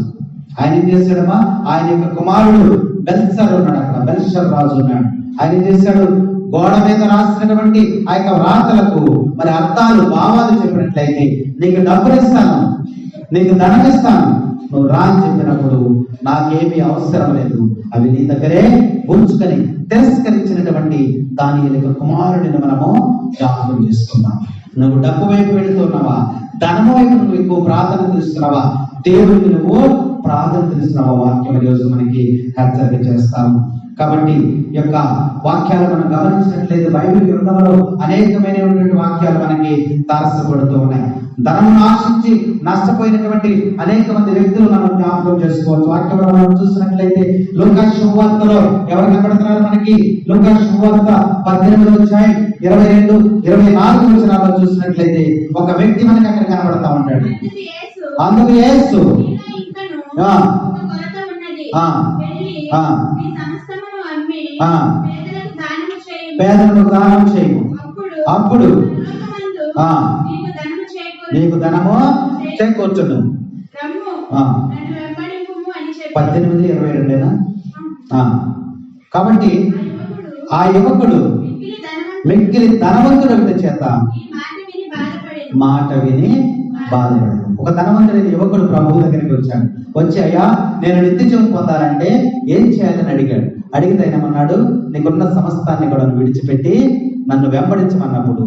ఆయన ఏం చేశాడమ్మా? ఆయన యొక్క కుమారుడు బెల్షస్సర్ ఉన్నాడు. అక్కడ బెల్షస్సర్ రాజు ఉన్నాడు. ఆయన ఏం చేశాడు? గోడ మీద రాసినటువంటి ఆ యొక్క వ్రాతలకు మరి అర్థాలు భావాలు చెప్పినట్లయితే నీకు డబ్బులు ఇస్తాను, నీకు ధనం ఇస్తాను, నువ్వు రా అని చెప్పినప్పుడు నాకేమీ అవసరం లేదు, అవి నీ దగ్గరే ఉంచుకొని తిరస్కరించినటువంటి దానియేలు కుమారుడిని మనము జ్ఞాపకం చేసుకున్నాం. నువ్వు డబ్బు వైపు వెళుతున్నావా? ధనము వైపు నువ్వు ఎక్కువ ప్రాధాన్యత ఇస్తున్నావా? దేవుడికి నువ్వు ప్రాధాన్యత ఇస్తున్నావా? వాక్యం ఈరోజు మనకి హెచ్చరిక చేస్తాము. కాబట్టి ఈ యొక్క వాక్యాలు మనం గమనించినట్లయితే బైబిల్ గ్రంథంలో అనేకమైనటువంటి వాక్యాలు మనకి తారసపడుతూ ఉన్నాయి. ధనమును ఆశించి నష్టపోయినటువంటి అనేక మంది వ్యక్తులు మనం జ్ఞాపకం చేసుకోవచ్చు. వాక్యంలో మనం చూసినట్లయితే లూకా శుభవార్తలో ఎవరు కనబడుతున్నారు మనకి? లూకా శుభవార్త 18వ అధ్యాయం 22, 24 వచనాల్లో చూసినట్లయితే ఒక వ్యక్తి మనకి అక్కడ కనబడతా ఉంటాడు. అందుకు యేసు పేదలకు దానం చేయము, అప్పుడు నీకు ధనము చేకూర్చును. 18:22. కాబట్టి ఆ యువకుడు మిక్కిలి ధనవంతుడి చేత మాట విని బాధపడను. ఒక ధనవంతుడైన యువకుడు ప్రభువు దగ్గరికి వచ్చి అయ్యా నేను నిత్య జీవం పొందాలంటే ఏం చేయాలని అడిగాడు. అడిగితే ఆయన అన్నాడు, నీకున్న సమస్తాన్ని కూడా విడిచిపెట్టి నన్ను వెంబడించమన్నప్పుడు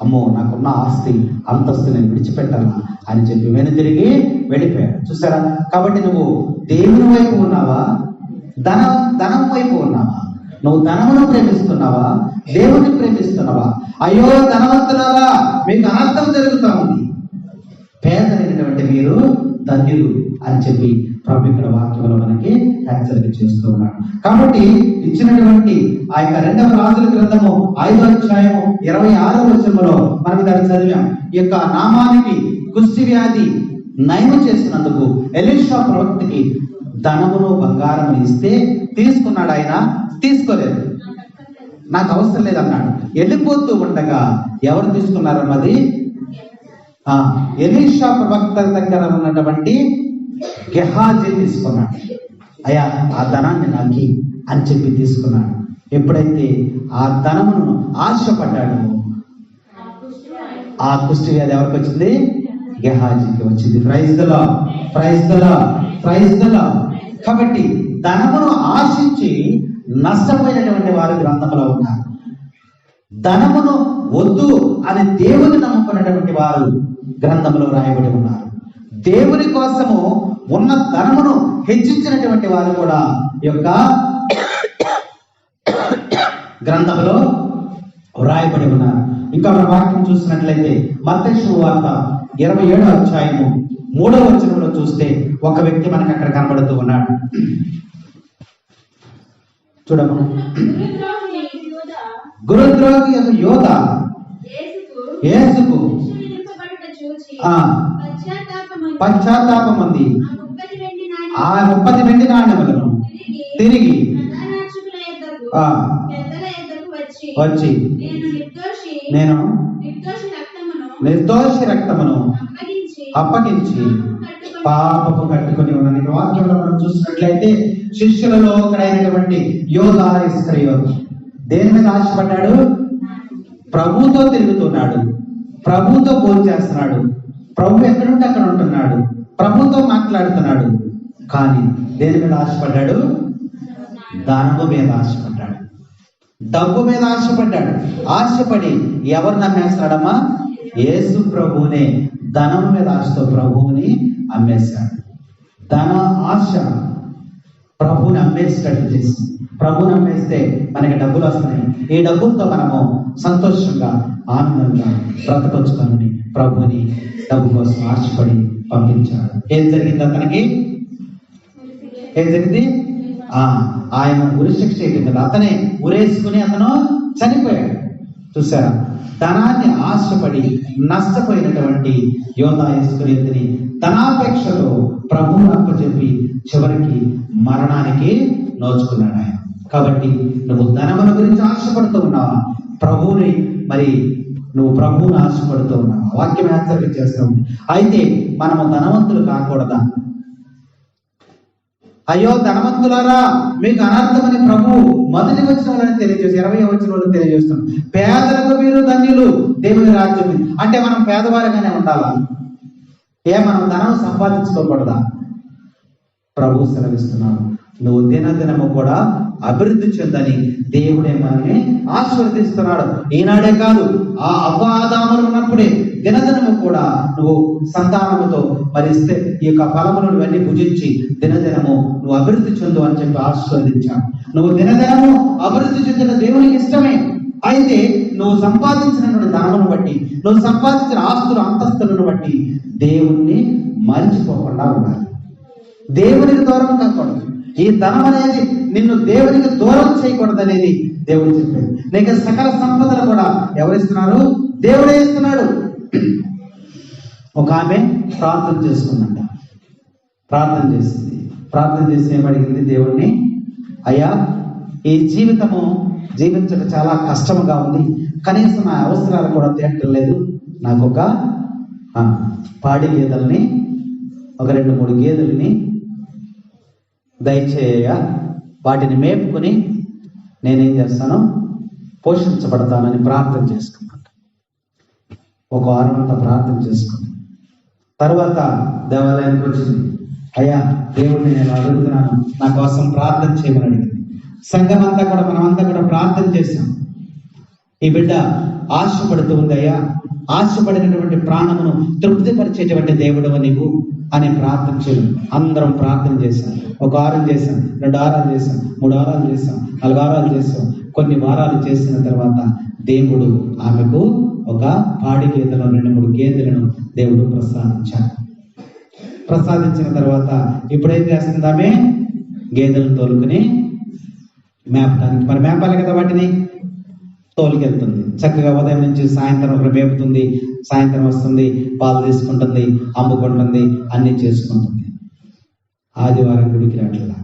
అమ్మో నాకున్న ఆస్తి అంతస్తు నేను విడిచిపెట్టాలా అని చెప్పి వెనుతిరిగి వెళ్ళిపోయాడు. చూసారా? కాబట్టి నువ్వు దేవుని వైపు ఉన్నావా? ధనం వైపు ఉన్నావా? నువ్వు ధనమును ప్రేమిస్తున్నావా? దేవుని ప్రేమిస్తున్నావా? అయ్యో ధనవంతులారా మీకు అనర్థం జరుగుతా ఉంది, పేదలైనటువంటి మీరు ధన్యులు అని చెప్పి ప్రభు ఇక్కడ వాక్యంలో మనకి హెచ్చరిక చేస్తూ ఉన్నాడు. కాబట్టి ఇచ్చినటువంటి ఆ యొక్క 2వ రాజుల గ్రంథము 5వ అధ్యాయము 26వ వచనంలో మనకి దాన్ని చదివాం. ఈ యొక్క నామానికి కుష్టి వ్యాధి నయం చేసినందుకు ఎలీషా ప్రవక్తకి ధనమును బంగారం ఇస్తే తీసుకున్నాడు. ఆయన తీసుకోలేదు, నాకు అవసరం లేదన్నాడు. వెళ్ళిపోతూ ఉండగా ఎవరు తీసుకున్నారన్నది ఎలీషా ప్రవక్త దగ్గర ఉన్నటువంటి గెహాజీ తీసుకున్నాడు. అయ్యా ఆ ధనాన్ని నాకు అని చెప్పి తీసుకున్నాడు. ఎప్పుడైతే ఆ ధనమును ఆశపడ్డాడు, ఆ కుష్టి వ్యాధి ఎవరికి వచ్చింది? గెహాజీకి వచ్చింది. Praise the Lord, praise the Lord, praise the Lord. కాబట్టి ధనమును ఆశించి నష్టపోయినటువంటి వారు గ్రంథంలో ఉన్నారు. ధనమును వద్దు అని దేవుని నమ్ముకున్నటువంటి వారు గ్రంథంలో రాయబడి ఉన్నారు. దేవుని కోసము ఉన్న ధనమును హెచ్చించినటువంటి వారు కూడా ఈ యొక్క గ్రంథంలో రాయబడి ఉన్నారు. ఇంకా మన వాక్యం చూసినట్లయితే మత్తయి సువార్త 27వ అధ్యాయము 3వ వచనంలో చూస్తే ఒక వ్యక్తి మనకి అక్కడ కనబడుతూ ఉన్నాడు. చూడము. గురుద్రోహి యొక్క యోధ యేసుకు పశ్చాత్తాపమంది ఆ 30 వెండి నాణెములను తిరిగి వచ్చి నేను నిర్దోషి రక్తమును అప్పగించి పాపపు కట్టుకుని ఉన్నాను. వాక్యంలో మనం చూసినట్లయితే శిష్యులలో ఒకడైనటువంటి యోధ ఇస్కరియోతు దేని మీద ఆశపడ్డాడు? ప్రభుతో తిరుగుతున్నాడు, ప్రభుతో భోజనం చేస్తున్నాడు, ప్రభు ఎక్కడుంటే అక్కడ ఉంటున్నాడు, ప్రభుతో మాట్లాడుతున్నాడు. కానీ దేని మీద ఆశపడ్డాడు? ధనము మీద ఆశపడ్డాడు, డబ్బు మీద ఆశపడ్డాడు. ఆశపడి ఎవరు నమ్మేస్తాడమ్మా? యేసు ప్రభువునే ధనం మీద ఆశతో ప్రభువుని అమ్మేశాడు. ధన ఆశ ప్రభువుని అమ్మేసేటట్టు చేసింది. ప్రభువుని అమ్మేస్తే మనకి డబ్బులు వస్తున్నాయి, ఈ డబ్బులతో మనము సంతోషంగా ఆనందంగా బ్రతకొచ్చుకొని ప్రభువుని డబ్బు కోసం ఆశపడి పంపించాడు. ఏం జరిగింది అతనికి? ఏం జరిగింది? ఆయన ఉరిశిక్ష చేయటం కదా, అతనే ఉరేసుకుని అతను చనిపోయాడు. చూసారా, ధనాన్ని ఆశపడి నష్టపోయినటువంటి యోధా ఇస్కరియోతుని ధనాపేక్షతో ప్రభువు అప్పచెప్పి చివరికి మరణానికి నోచుకున్నాడు ఆయన. కాబట్టి నువ్వు ధనముల గురించి ఆశపడుతూ ఉన్నావా? ప్రభువుని నువ్వు ప్రభువుని ఆశపడుతూ ఉన్నావా? వాక్యం హెచ్చరిక చేస్తూ ఉంది. అయితే మనము ధనవంతులు కాకూడదా? అయ్యో ధనవంతులారా మీకు అనర్థమని ప్రభువు మొదటి వచనంలోనే తెలియజేసి 20వ వచనంలో తెలియజేస్తున్నాం. పేదలకు మీరు ధన్యులు, దేవుని రాజ్యం. అంటే మనం పేదవారిగానే ఉండాలా? మనం ధనం సంపాదించుకోకూడదా? ప్రభు సెలవిస్తున్నాడు, నువ్వు దినదినము కూడా అభివృద్ధి చెందని దేవుడే మనల్ని ఆశీర్వదిస్తున్నాడు. ఈనాడే కాదు, ఆ అవ్వాదాములు ఉన్నప్పుడే దినదినము కూడా నువ్వు సంతానముతో మరిస్తే ఈ యొక్క ఫలములను ఇవన్నీ భుజించి దినదినము నువ్వు అభివృద్ధి చెందు అని చెప్పి ఆశీర్వదించాడు. నువ్వు దినదినము అభివృద్ధి చెందిన దేవునికి ఇష్టమే. అయితే నువ్వు సంపాదించినటువంటి ధనమును బట్టి, నువ్వు సంపాదించిన ఆస్తులు అంతస్తులను బట్టి దేవుణ్ణి మరిచిపోకుండా ఉండాలి. దేవునికి దూరం కాకూడదు. ఈ ధనం అనేది నిన్ను దేవునికి దూరం చేయకూడదు అనేది దేవుడు చెప్పాడు. నీకు సకల సంపదలు కూడా ఎవరిస్తున్నారు? దేవుడే ఇస్తున్నాడు. ఒక ఆమె ప్రార్థన చేసుకుందంట. ప్రార్థన చేసింది. ప్రార్థన చేసి ఏమడిగింది దేవుణ్ణి, అయ్యా ఈ జీవితము జీవించడం చాలా కష్టముగా ఉంది, కనీసం నా అవసరాలు కూడా తీరటం లేదు, నాకు ఒక పాడి గేదెల్ని, ఒక 2-3 గేదెల్ని దయచేయ, వాటిని మేపుకుని నేనేం చేస్తాను, పోషించబడతానని ప్రార్థన చేసుకున్నాను. ఒక వారం అంతా ప్రార్థన చేసుకుంది. తర్వాత దేవాలయానికి వచ్చింది. అయ్యా దేవుడిని నేను అడుగుతున్నాను, నా కోసం ప్రార్థన చేయమని అడిగింది. సంఘం అంతా కూడా మనమంతా కూడా ప్రార్థన చేశాం. ఈ బిడ్డ ఆశపడుతూ ఉంది, అయ్యా ఆశపడినటువంటి ప్రాణమును తృప్తిపరిచేటువంటి దేవుడు నీవు అని ప్రార్థన చేయడం. అందరం ప్రార్థన చేశాం. 1 వారం చేశాం, 2 వారాలు చేశాం, 3 వారాలు చేశాం, 4 వారాలు చేశాం. కొన్ని వారాలు చేసిన తర్వాత దేవుడు ఆమెకు ఒక పాడి గేదెలు, 2-3 గేదెలను దేవుడు ప్రసాదించాడు. ప్రసాదించిన తర్వాత ఇప్పుడేం చేస్తుంది? ఆమె గేదెలను తోలుకుని మేపడానికి, మరి మేపాలి కదా, వాటిని తోలుకెళ్తుంది. చక్కగా ఉదయం నుంచి సాయంత్రం ఒకరు మేపుతుంది, సాయంత్రం వస్తుంది, పాలు తీసుకుంటుంది, అమ్ముకుంటుంది, అన్ని చేసుకుంటుంది. ఆదివారం గుడికి రావట్లా.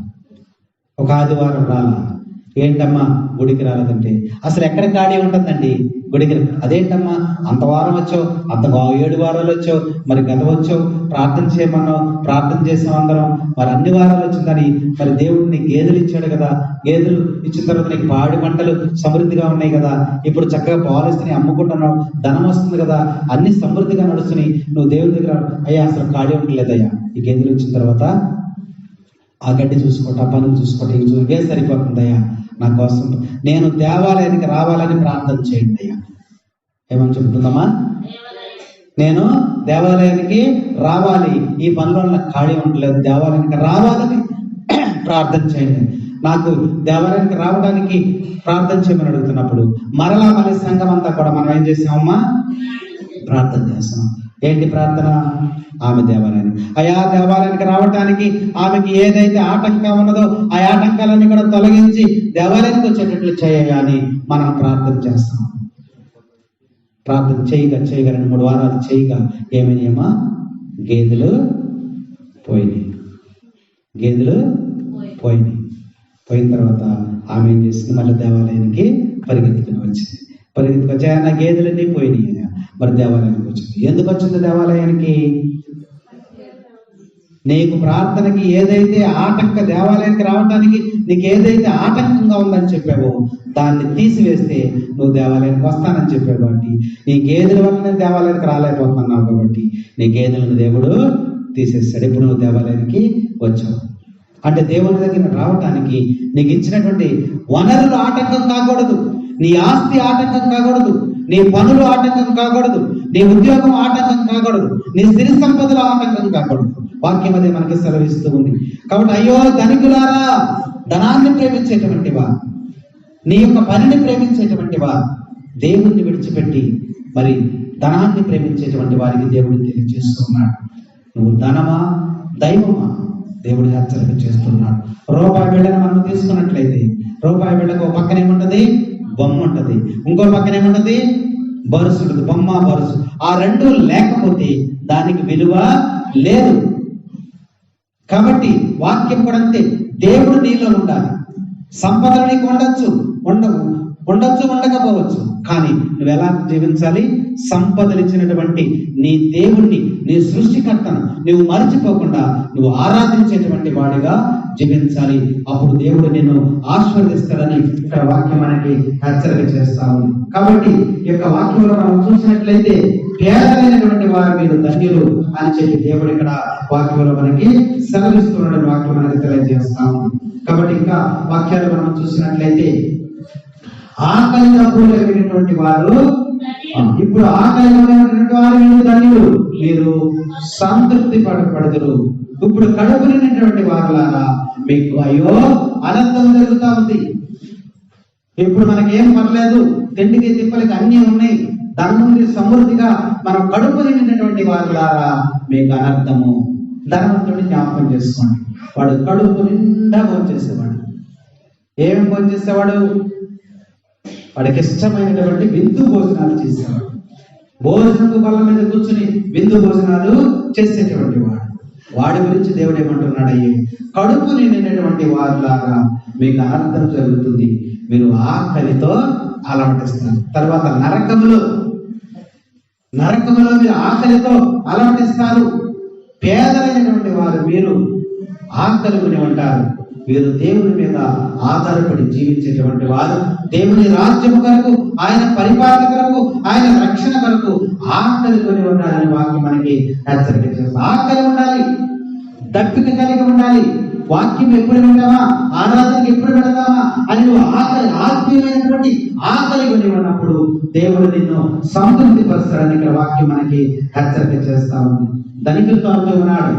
ఒక ఆదివారం రాలా. ఏంటమ్మా గుడికి రాలేదంటే, అసలు ఎక్కడ ఖాళీ ఉంటుందండి గుడికి? అదేంటమ్మా అంత వారం వచ్చావు, అంత 7 వారాలు వచ్చావు, మరి గత వచ్చావు, ప్రార్థన చేయమన్నావు, ప్రార్థన చేసాం అందరం, మరి అన్ని వారాలు వచ్చిందని, మరి దేవుడిని గేదెలు ఇచ్చాడు కదా, గేదెలు ఇచ్చిన తర్వాత నీకు పాడి పంటలు సమృద్ధిగా ఉన్నాయి కదా, ఇప్పుడు చక్కగా పాలిస్తున్నాయి, అమ్ముకుంటున్నావు, ధనం వస్తుంది కదా, అన్ని సమృద్ధిగా నడుస్తున్నాయి, నువ్వు దేవుడి దగ్గర అయ్యా అసలు ఖాళీ ఉండలేదయ్యా, ఈ గేదెలు ఇచ్చిన తర్వాత ఆ గడ్డి చూసుకోవటం, ఆ పనులు చూసుకోవటం, ఇవే సరిపోతుందయ్యా, నా కోసం నేను దేవాలయానికి రావాలని ప్రార్థన చేయండి అయ్యా. ఏమని చెప్తుందమ్మా? నేను దేవాలయానికి రావాలి, ఈ పనుల్లో నాకు ఖాళీ ఉండలేదు, దేవాలయానికి రావాలని ప్రార్థన చేయండి. నాకు దేవాలయానికి రావడానికి ప్రార్థన చేయమని అడుగుతున్నప్పుడు మరలా మళ్ళీ సంఘం అంతా కూడా మనం ఏం చేసామమ్మా? ప్రార్థన చేస్తాం. ఏంటి ప్రార్థన? ఆమె దేవాలయానికి, అయా దేవాలయానికి రావటానికి ఆమెకి ఏదైతే ఆటంకం ఉన్నదో ఆ ఆటంకాలన్నీ కూడా తొలగించి దేవాలయానికి వచ్చేటట్లు చేయాలి అని మనం ప్రార్థన చేస్తాం. ప్రార్థన చేయగా 2-3 వారాలు చేయగా ఏమైనాయమ్మా? గేదెలు పోయినాయి. పోయిన తర్వాత ఆమె ఏం చేసింది? మళ్ళీ దేవాలయానికి పరిగెత్తుకుని వచ్చింది. నా గేదెలన్నీ పోయినాయి, మరి దేవాలయానికి వచ్చింది. ఎందుకు వచ్చింది దేవాలయానికి? నీకు ప్రార్థనకి ఏదైతే దేవాలయానికి రావటానికి నీకు ఏదైతే ఆటంకంగా ఉందని చెప్పావో దాన్ని తీసివేస్తే నువ్వు దేవాలయానికి వస్తానని చెప్పావు. కాబట్టి నీ గేదెల వల్ల నేను దేవాలయానికి రాలేకపోతున్నావు, కాబట్టి నీ గేదెలను దేవుడు తీసేస్తాడు. ఇప్పుడు నువ్వు దేవాలయానికి వచ్చావు అంటే దేవుని దగ్గర రావటానికి నీకు ఇచ్చినటువంటి వనరులు ఆటంకం కాకూడదు, నీ ఆస్తి ఆటంకం కాకూడదు, నీ పనులు ఆటంకం కాకూడదు, నీ ఉద్యోగం ఆటంకం కాకూడదు, నీ సిరి సంపదలు ఆటంకం కాకూడదు. వాక్యం అదే మనకి సెలవిస్తూ ఉంది. కాబట్టి అయ్యో ధనికులారా, ధనాన్ని ప్రేమించేటువంటి వారు, నీ యొక్క పనిని ప్రేమించేటువంటి వారు, దేవుణ్ణి విడిచిపెట్టి మరి ధనాన్ని ప్రేమించేటువంటి వారికి దేవుడు తెలియజేస్తున్నాడు. నువ్వు ధనమా దైవమా? దేవుడు హెచ్చరిక చేస్తున్నాడు. రూపాయి బిళ్ళను మనం తీసుకున్నట్లయితే రూపాయి బిళ్ళకు ఒక పక్కన ఏముంటది? బొమ్మ ఉంటది, ఇంకో పక్కన ఏముంటది? బరుసు ఉంటుంది, బొమ్మ బరుసు. ఆ రెండు లేకపోతే దానికి విలువ లేదు. కాబట్టి వాక్యం కూడా అంతే. దేవుడు నీలో ఉండాలి. సంపదలు నీకు ఉండొచ్చు, ఉండకపోవచ్చు. కానీ నువ్వు ఎలా జీవించాలి? సంపదలు ఇచ్చినటువంటి నీ దేవుణ్ణి, నీ సృష్టికర్తను నువ్వు మరచిపోకుండా నువ్వు ఆరాధించేటువంటి వాడిగా జీవించాలి. అప్పుడు దేవుడు నిన్ను ఆశీర్వదిస్తాడని ఇక్కడ వాక్యం మనకి హెచ్చరిక చేస్తాము. కాబట్టి ఈ యొక్క వాక్యంలో మనం చూసినట్లయితే పేదలైనటువంటి వారు మీరు ధన్యులు అని చెప్పి దేవుడు ఇక్కడ వాక్యంలో మనకి సెలవిస్తున్న వాక్యం మనకి తెలియజేస్తాము. కాబట్టి ఇంకా వాక్యాలు మనం చూసినట్లయితే ఆకలి దప్పులైనటువంటి వారు, ఇప్పుడు ఆకలిమైనటువంటి వారు మీరు ధన్యులు, మీరు సంతృప్తి పడదురు. ఇప్పుడు కడుపు నిండినటువంటి వారులారా మీకు అయ్యో అనంతం జరుగుతా ఉంది. ఇప్పుడు మనకేం పర్లేదు, తిండికి తిప్పలకి అన్నీ ఉన్నాయి, ధనం నుండి సమృద్ధిగా మనం కడుపు నిండినటువంటి వారులారా మీకు అనర్థము. ధనవంతుడిని జ్ఞాపకం చేసుకోండి. వాడు కడుపు నిండా భోంచేసేవాడు. ఏం భోంచేసేవాడు? వాడికి ఇష్టమైనటువంటి విందు భోజనాలు చేసేవాడు. భోజనపు బల్ల మీద కూర్చుని విందు భోజనాలు చేసేటువంటి వాడి గురించి దేవుడు ఏమంటున్నాడు? అయ్యే కడుపు నిండినటువంటి వారిలాగా మీకు అనర్థం జరుగుతుంది, మీరు ఆకలితో అలమటిస్తారు. తర్వాత నరకములో మీరు ఆకలితో అలమటిస్తారు. పేదలైనటువంటి వారు మీరు ఆకలి కొని ఉంటారు. వీరు దేవుని మీద ఆధారపడి జీవించేటువంటి వారు దేవుని రాజ్యం కొరకు, ఆయన పరిపాలన కొరకు, ఆయన రక్షణ కొరకు ఆకలి కొని ఉండాలని వాక్యం మనకి హెచ్చరిక చేస్తుంది. ఆకలి ఉండాలి, దప్పిక కలిగి ఉండాలి. వాక్యం ఎప్పుడు వింటామా, ఆరాధనకి ఎప్పుడు పెడతామా అని నువ్వు ఆకలి, ఆత్మీయమైనటువంటి ఆకలి కొని ఉన్నప్పుడు దేవుడు నిన్ను సంతృప్తి పరుస్తాడని ఇక్కడ వాక్యం మనకి హెచ్చరిక చేస్తా ఉంది. ధనికులతో అంటూ ఉన్నాడు.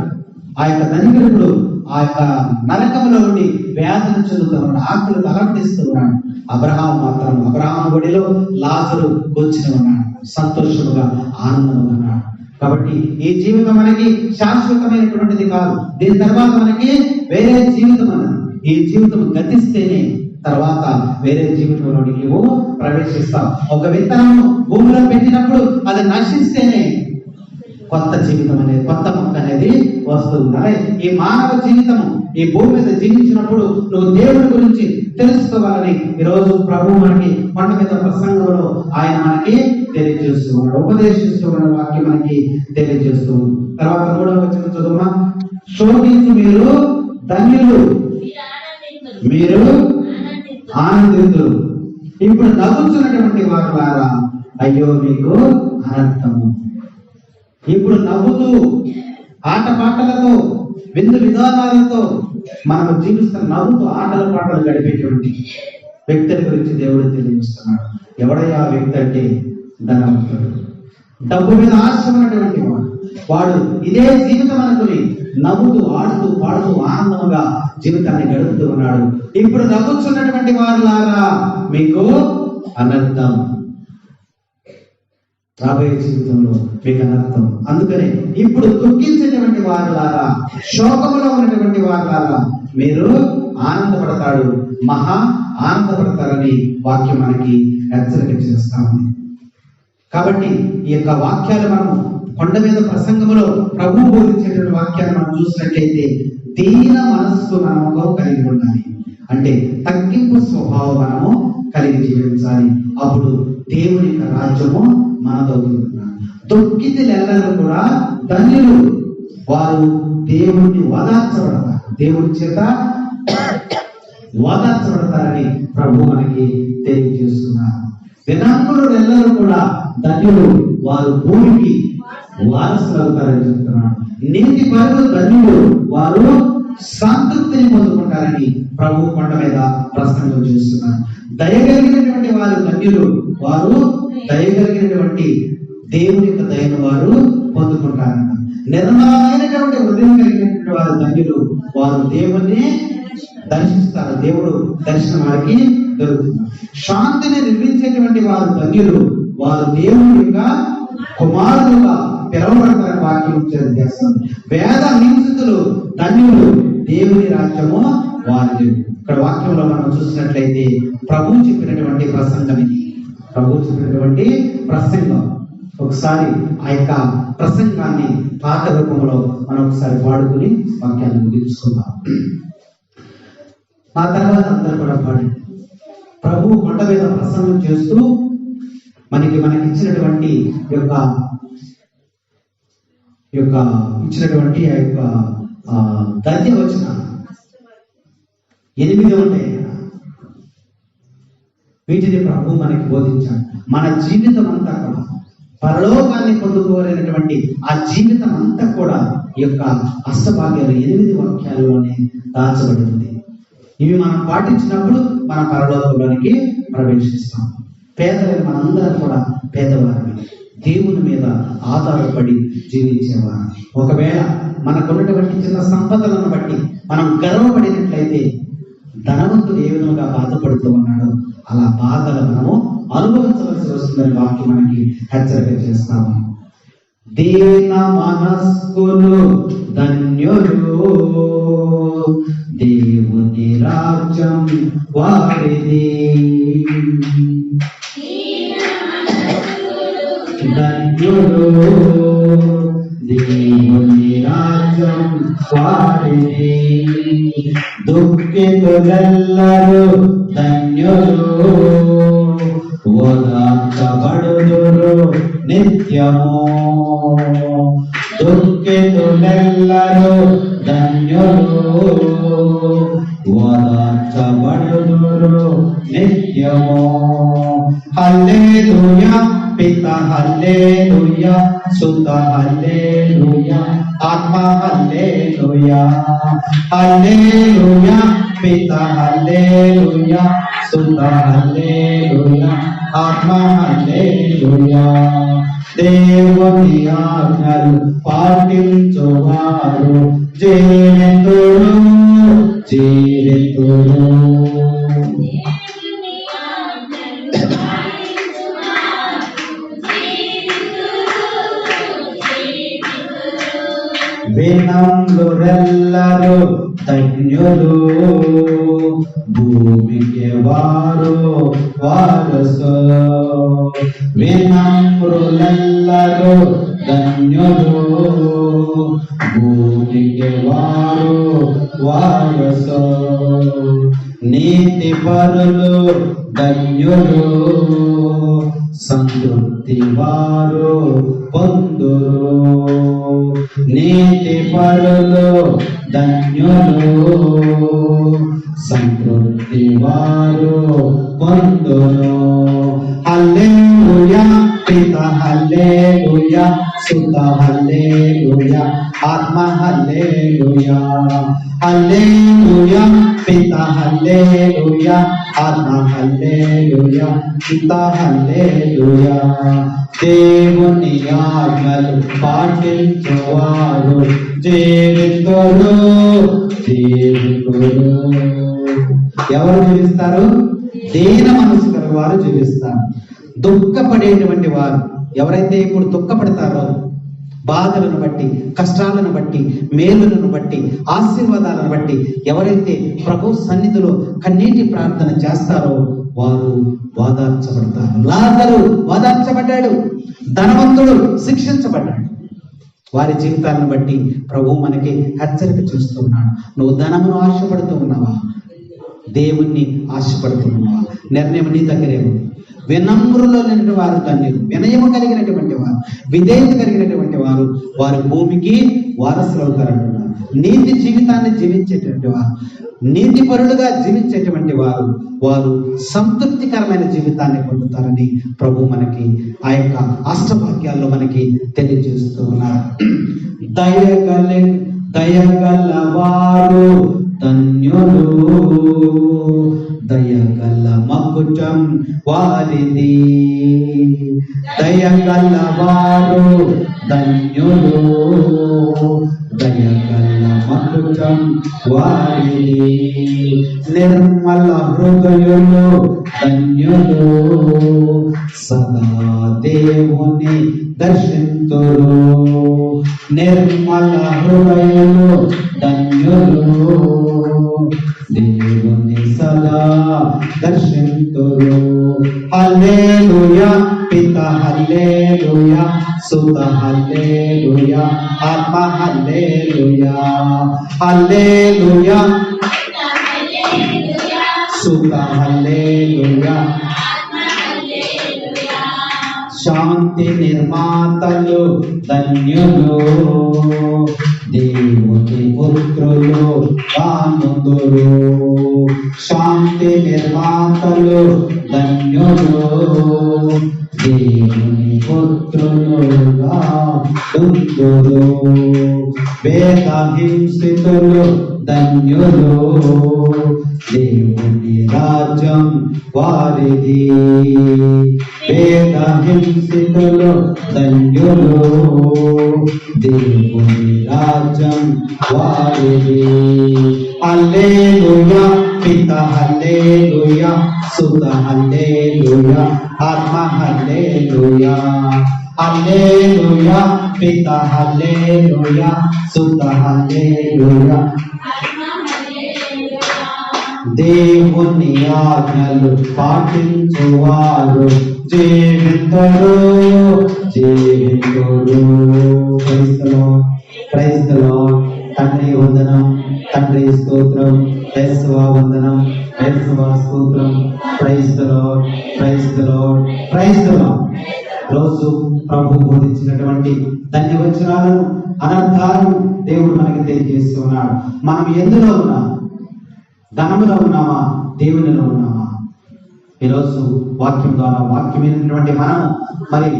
ఆ యొక్క ధనికుడు ఆ యొక్క నరకంలో ఉండి వ్యాధులు చెందుతూ ఉన్నాడు, ఆకులు అలమటిస్తూ ఉన్నాడు. అబ్రహాం గుడిలో లాజరు కూర్చుని ఉన్నాడు, సంతోషముగా ఆనందంగా ఉన్నాడు. కాబట్టి ఈ జీవితం మనకి శాశ్వతమైనటువంటిది కాదు. దీని తర్వాత మనకి వేరే జీవితం అన్నది. ఈ జీవితం గతిస్తేనే తర్వాత వేరే జీవితంలోనికి నువ్వు ప్రవేశిస్తావు. ఒక విత్తనం భూమిలో పెట్టినప్పుడు అది నశిస్తేనే కొత్త జీవితం అనేది, కొత్త మొక్క అనేది వస్తుంది. అలాగే ఈ మానవ జీవితము ఈ భూమి మీద జీవించినప్పుడు నువ్వు దేవుడి గురించి తెలుసుకోవాలని ఈరోజు ప్రభు మనకి కొండ మీద ప్రసంగంలో ఆయన మనకి తెలియజేస్తూ ఉన్నాడు, ఉపదేశిస్తూ ఉన్న వాక్యం మనకి తెలియజేస్తూ ఉంది. తర్వాత 3వ వచనం చదువుమా. శోకించు మీరు ధన్యులు, మీరు ఆనందితులు. ఇప్పుడు నవ్వుతున్నటువంటి వారులారా అయ్యో మీకు అనర్థము. ఇప్పుడు నవ్వుతూ ఆటపాటలతో విందు విధానాలతో మనం జీవిస్తున్న, నవ్వుతూ ఆటల పాటలు గడిపేటువంటి వ్యక్తుల గురించి దేవుడు తెలియజేస్తున్నాడు. ఎవడయ్యా ఆ వ్యక్తి అంటే ధనవంతుడు, డబ్బు మీద ఆశ ఉన్నటువంటి వాడు ఇదే జీవితం అనుకుని నవ్వుతూ ఆడుతూ పాడుతూ ఆనందంగా జీవితాన్ని గడుపుతూ ఉన్నాడు. ఇప్పుడు నవ్వుతున్నటువంటి వారులారా మీకు అనర్థం, రాబోయే జీవితంలో మీకు అనర్థం. అందుకనే ఇప్పుడు దుఃఖించేటువంటి వారులారా, శోకములో ఉన్నటువంటి వారులారా మీరు ఆనందపడతాడు, మహా ఆనందపడతారని వాక్యం మనకి హెచ్చరిక చేస్తా ఉంది. కాబట్టి ఈ యొక్క వాక్యాలు మనం కొండ మీద ప్రసంగంలో ప్రభువు బోధించేటువంటి వాక్యాలు మనం చూసినట్లయితే దీన మనస్సు మనము కలిగి ఉండాలి. అంటే తగ్గింపు స్వభావం మనము కలిగి జీవించాలి. అప్పుడు దేవుని యొక్క రాజ్యము మనదవుతుంది. దుఃఖితులెల్లరూ కూడా ధన్యులు, వారు దేవుణ్ణి ఓదార్చబడతారు, దేవుడి చేత ఓదార్చబడతారని ప్రభు మనకి తెలియజేస్తున్నారు. వినమ్రులెల్లరూ కూడా ధన్యులు, వారు భూమికి వారసులు అవుతారని చెప్తున్నాడు. నీతి పరులు ధన్యులు, వారు సంతృప్తిని పొందుకుంటారని ప్రభు కొండ మీద ప్రసంగం చేస్తున్నారు. దయగలిగినటువంటి వారు ధన్యులు, వారు దయగలిగినటువంటి దేవుని యొక్క దయను వారు పొందుకుంటారన్న. నిర్మలమైనటువంటి హృదయం కలిగినటువంటి వారు ధన్యులు, వారు దేవుణ్ణి దర్శిస్తారు, దేవుడు దర్శనం వారికి దొరుకుతుంది. శాంతిని నిర్మించేటువంటి వారు ధన్యులు, వారు దేవుని యొక్క కుమారులుగా పిలవబడతారని వాక్యం చేస్తుంది. వేద హింసితులు ధన్యులు, దేవుని రాజ్యము వారిది. ఇక్కడ వాక్యంలో మనం చూసినట్లయితే ప్రభువు చెప్పినటువంటి ప్రసంగం ఇది. ప్రభువు చెప్పినటువంటి ప్రసంగం. ఒకసారి ఆ యొక్క ప్రసంగాన్ని పాత రూపంలో మనం ఒకసారి పాడుకుని వాక్యాన్ని ముగించుకుందాం. ఆ తర్వాత అందరూ కూడా పాడండి. ప్రభువు కొండ మీద ప్రసంగం చేస్తూ మనకి ఇచ్చినటువంటి ఇచ్చినటువంటి ఆ యొక్క గద్య వచ్చిన 8 ఉంటాయి. వీటిని ప్రభు మనకి బోధించాడు. మన జీవితం అంతా కూడా పరలోకాన్ని పొందుకోలేనటువంటి ఆ జీవితం అంతా కూడా ఈ యొక్క అష్టభాగ్యాలు 8 వాక్యాలలోనే దాచబడింది. ఇవి మనం పాటించినప్పుడు మన పరలోకంలోనికి ప్రవేశిస్తాం. పేదలైన మనందరం కూడా పేదవారిని, దేవుని మీద ఆధారపడి జీవించేవారు. ఒకవేళ మనకున్నటువంటి చిన్న సంపదలను బట్టి మనం గర్వపడినట్లయితే ధనవంతుడు ఏ విధంగా బాధపడుతూ ఉన్నాడో అలా బాధలు మనము అనుభవించవలసి వస్తుందని వాక్యం మనకి హెచ్చరిక చేస్తాము. దీన మనస్కులు ధన్యులు, దేవుని రాజ్యం వారిది. ధన్యులు, దేవుని రాజ్యం వారిది. దుఃఖితులెల్లరూ ధన్యులు, ఓదార్చబడుదురు నిత్యము. దుఃఖితులెల్లరూ ధన్యులు, ఓదార్చబడుదురు నిత్యము. హల్లెలూయా పిత హల్లెలూయా, సుత హల్లెలూయా, ఆత్మ హల్లెలూయా. హల్లెలూయా పిత హల్లెలూయా, సుత హల్లెలూయా, ఆత్మ హల్లెలూయా. దేవుని ఆజ్ఞలు పాటించువారు జీవితులు, జీవితులు. వినమ్రులెల్లరూ ధన్యులు, భూమికి వారు వారసు. వినమ్రులెల్లరూ ధన్యులు, భూమికి వారు వారసు. నీతి పరులు ధన్యులు, సంతృప్తి వారు పొందురు. నీతి పరులు ధన్యులు, సంతృప్తి వారు పొందురు. హల్లెలూయా పిత హల్లెలూయా, సుత హల్లెలూయా, ఆత్మ హల్లెలూయా. హల్లెలూయా పిత హల్లెలూయా, ఆత్మ హల్లెలూయా, సుత హల్లెలూయా. దేవుని ఆజ్ఞలు పాటించువారు జీవితులు, జీవితులు. ఎవరు జీవిస్తారు? దీన మనసు గల వారు జీవిస్తారు. దుఃఖపడేటువంటి వారు ఎవరైతే ఇప్పుడు దుఃఖపడతారో, బాధలను బట్టి, కష్టాలను బట్టి, మేలులను బట్టి, ఆశీర్వాదాలను బట్టి ఎవరైతే ప్రభు సన్నిధిలో కన్నీటి ప్రార్థన చేస్తారో వారు ఓదార్చబడతారు. లాజరు ఓదార్చబడ్డాడు, ధనవంతుడు శిక్షించబడ్డాడు. వారి జీవితాలను బట్టి ప్రభు మనకి హెచ్చరిక చేస్తున్నాడు. నువ్వు ధనమును ఆశపడుతూ ఉన్నావా? దేవుణ్ణి ఆశపడుతూ ఉన్నావా? నిర్ణయం నీ దగ్గరే ఉంది. వినమ్రులో లేని వారు ధన్యులు, వినయము కలిగినటువంటి వారు, విధేయత కలిగినటువంటి వారు, వారి భూమికి వారసులు అవుతారంటున్నారు. నీతి జీవితాన్ని జీవించేటువంటి వారు, నీతి పరులుగా జీవించేటువంటి వారు, వారు సంతృప్తికరమైన జీవితాన్ని పొందుతారని ప్రభు మనకి ఆ యొక్క అష్టవాక్యాల్లో మనకి తెలియజేస్తూ ఉన్నారు. దయగల వారు ధన్యులు, దయగల మకుటం వారిది. దయగల వారు ధన్యులు, దయగల మకుటం వారిది. నిర్మల హృదయులు ధన్యులు, సదా దేవుని దర్శింతురు. నిర్మల హృదయులు ధన్యులు, దేవుని సదా దర్శింతురు. హల్లెలూయా పిత హల్లెలూయా, సుత హల్లెలూయా, ఆత్మ హల్లెలూయా. హల్లెలూయా సుత హల్లెలూయా. శాంతి నిర్మాతలు ధన్యులు, దేవుని పుత్రులు కానుదురు. శాంతి నిర్మాతలు ధన్యులు, దేవుని పుత్రులుగా దుందురు. వేద హింసితులు ధన్యులు, దేవుని రాజ్యం వారిది. వేద హింసితులు ధన్యులు, దేవుని రాజ్యం వారిది. హల్లెలూయా పిత హల్లెలూయా, సుత హల్లెలూయా, ఆత్మ హల్లెలూయా. హల్లెలూయా పిత హల్లెలూయా, సుత హల్లెలూయా. దేవుని ఆజ్ఞలు పాటించువారు జీవింతురు, జీవింతురు. Praise the Lord. తండ్రి వందనం, తండ్రి స్తోత్రం, యేసువా వందనం, యేసువా స్తోత్రం. Praise the Lord, praise the Lord, praise the Lord. రోజు ప్రభు బోధించినటువంటి ధన్యవచనాలను, అనర్థాలను దేవుడు మనకి తెలియజేస్తూ ఉన్నాడు. మనం ఎందులో ఉన్నాం? ధనములో ఉన్నామా, దేవునిలో ఉన్నామా? ఈరోజు వాక్యం ద్వారా వాక్యమైనటువంటి మనము మరి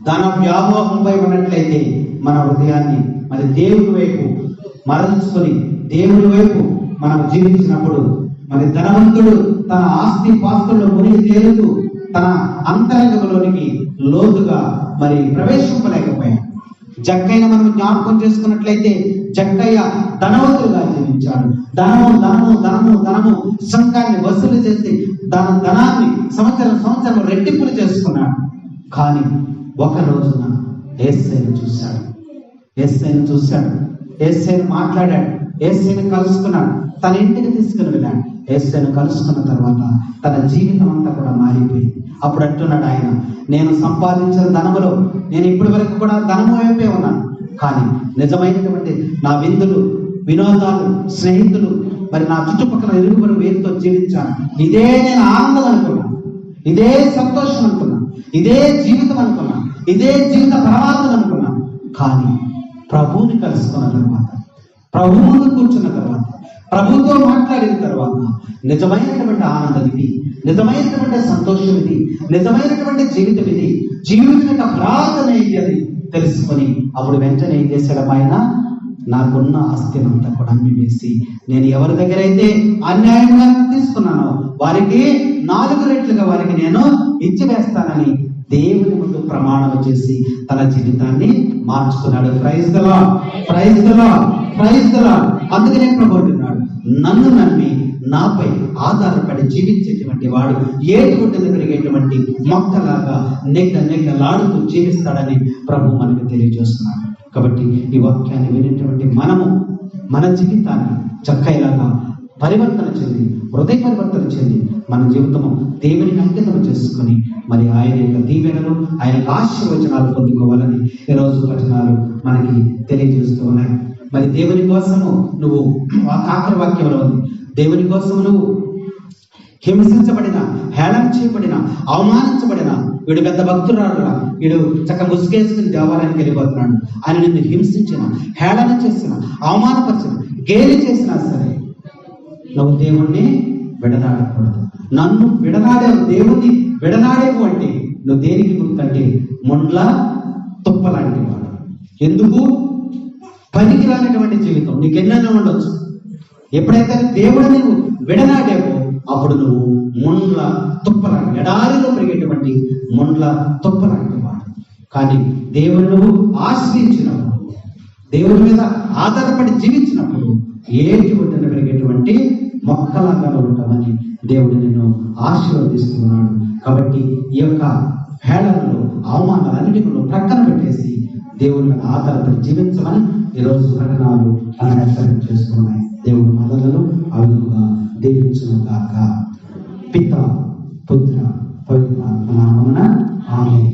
ధన వ్యామోహంపై ఉన్నట్లయితే మన హృదయాన్ని మరి దేవుని వైపు మరల్చుకొని దేవుని వైపు మనం జీవించినప్పుడు మరి ధనవంతుడు తన ఆస్తి పాస్తుల్లో మునిగి తేలుతూ తన అంతరంగంలోనికి లోతుగా మరి ప్రవేశింపలేకపోయాడు. జక్కయ్య మనం జ్ఞాపకం చేసుకున్నట్లయితే జక్కయ్య ధనవంతులుగా జీవించాడు. ధనము ధనము ధనము ధనము సంఘాన్ని వసూలు చేసి ధనాన్ని సంవత్సరం రెట్టింపులు చేసుకున్నాడు. కానీ ఒక రోజున యేసయ్యను చూశాడు, యేసయ్యను మాట్లాడాడు, యేసయ్యను కలుసుకున్నాడు, తన ఇంటికి తీసుకుని వెళ్ళాడు. యేసయ్యను కలుసుకున్న తర్వాత తన జీవితం అంతా కూడా మారిపోయింది. అప్పుడు అంటున్నాడు ఆయన, నేను సంపాదించిన ధనములో నేను ఇప్పటి వరకు కూడా ధనము వైపే ఉన్నాను, కానీ నిజమైనటువంటి నా విందులు, వినోదాలు, స్నేహితులు, మరి నా చుట్టుపక్కల ఇరుగుపరు వీరితో జీవించాను. ఇదే నేను ఆనందం అనుకున్నాను, ఇదే సంతోషం అనుకున్నాను, ఇదే జీవితం అనుకున్నాను, ఇదే జీవిత పరమాత్మను అనుకున్నాను. కానీ ప్రభువుని కలుసుకున్న తర్వాత, ప్రభు ముందు కూర్చున్న తర్వాత, ప్రభుతో మాట్లాడిన తర్వాత నిజమైనటువంటి ఆనందం ఇది, నిజమైనటువంటి సంతోషం ఇది, నిజమైనటువంటి జీవితం ఇది, జీవితం యొక్క ప్రార్థన ఇది అని తెలుసుకొని అప్పుడు వెంటనే ఏం చేశాడు ఆయన? నాకున్న ఆస్తిని అంతా కూడా అమ్మి వేసి నేను ఎవరి దగ్గర అయితే అన్యాయంగా తీసుకున్నానో వారికి 4 రెట్లుగా వారికి నేను ఇచ్చి వేస్తానని దేవుని ముందు ప్రమాణం చేసి తన జీవితాన్ని మార్చుకున్నాడు. Praise the Lord, praise the Lord, praise the Lord. అందుకనే ప్రభు అంటున్నాడు, నన్ను నమ్మి నాపై ఆధారపడి జీవించేటువంటి వాడు ఏటుగుడ్డలు పెరిగేటువంటి మొక్కలాగా నెగ్గలాడుతూ జీవిస్తాడని ప్రభు మనకు తెలియజేస్తున్నాడు. కాబట్టి ఈ వాక్యాన్ని వినేటువంటి మనము మన జీవితాన్ని చక్కైలాగా పరివర్తన చెంది, హృదయ పరివర్తన చెంది మన జీవితము దేవునికి అంకితం చేసుకొని మరి ఆయన యొక్క దీవెనలు, ఆయన ఆశీర్వచనాలు పొందుకోవాలని ఈరోజు వచనాలు మనకి తెలియజేస్తూ ఉన్నాయి. మరి దేవుని కోసము నువ్వు ఆఖరి వాక్యంలో ఉంది, దేవుని కోసం నువ్వు హింసించబడిన, హేళన చేయబడిన, అవమానించబడిన, వీడు పెద్ద భక్తురాడు, వీడు చక్క ముసుగేసుకుని దేవాలయానికి వెళ్ళిపోతున్నాడు అని నిన్ను హింసించిన, హేళన చేసిన, అవమానపరిచిన, గేలి చేసినా సరే నువ్వు దేవుణ్ణి విడనాడకూడదు. నన్ను విడనాడేవు, దేవుణ్ణి విడనాడేవు అంటే నువ్వు దేనికి గుర్తంటే ముండ్ల తుప్పలాంటి వాడు. ఎందుకు? పనికి రానటువంటి జీవితం నీకు ఎన్నైనా ఉండొచ్చు. ఎప్పుడైతే దేవుడు నువ్వు విడనాడేవో అప్పుడు నువ్వు ముండ్ల తుప్పలాంటి, ఎడారిలో పెరిగేటువంటి ముండ్ల తుప్పలాంటి వాడు. కానీ దేవుడు నువ్వు ఆశ్రయించినప్పుడు, దేవుడి మీద ఆధారపడి జీవించినప్పుడు ఏటి ఒడ్డున పెరిగేటువంటి మొక్కలాగా ఉంటామని దేవుడు నిన్ను ఆశీర్వదిస్తున్నాడు. కాబట్టి ఈ యొక్క హేళనలు, అవమానాలన్నిటిని ప్రక్కన పెట్టేసి దేవుని మీద ఆధారపడి జీవించమని ఈరోజు ప్రకటనలు మనం హెచ్చరిక చేస్తున్నాయి. దేవుని మొదలను ఆ విధంగా దీవించును గాక. పిత, పుత్ర, పవిత్ర ఆత్మ నామమున ఆమేన్.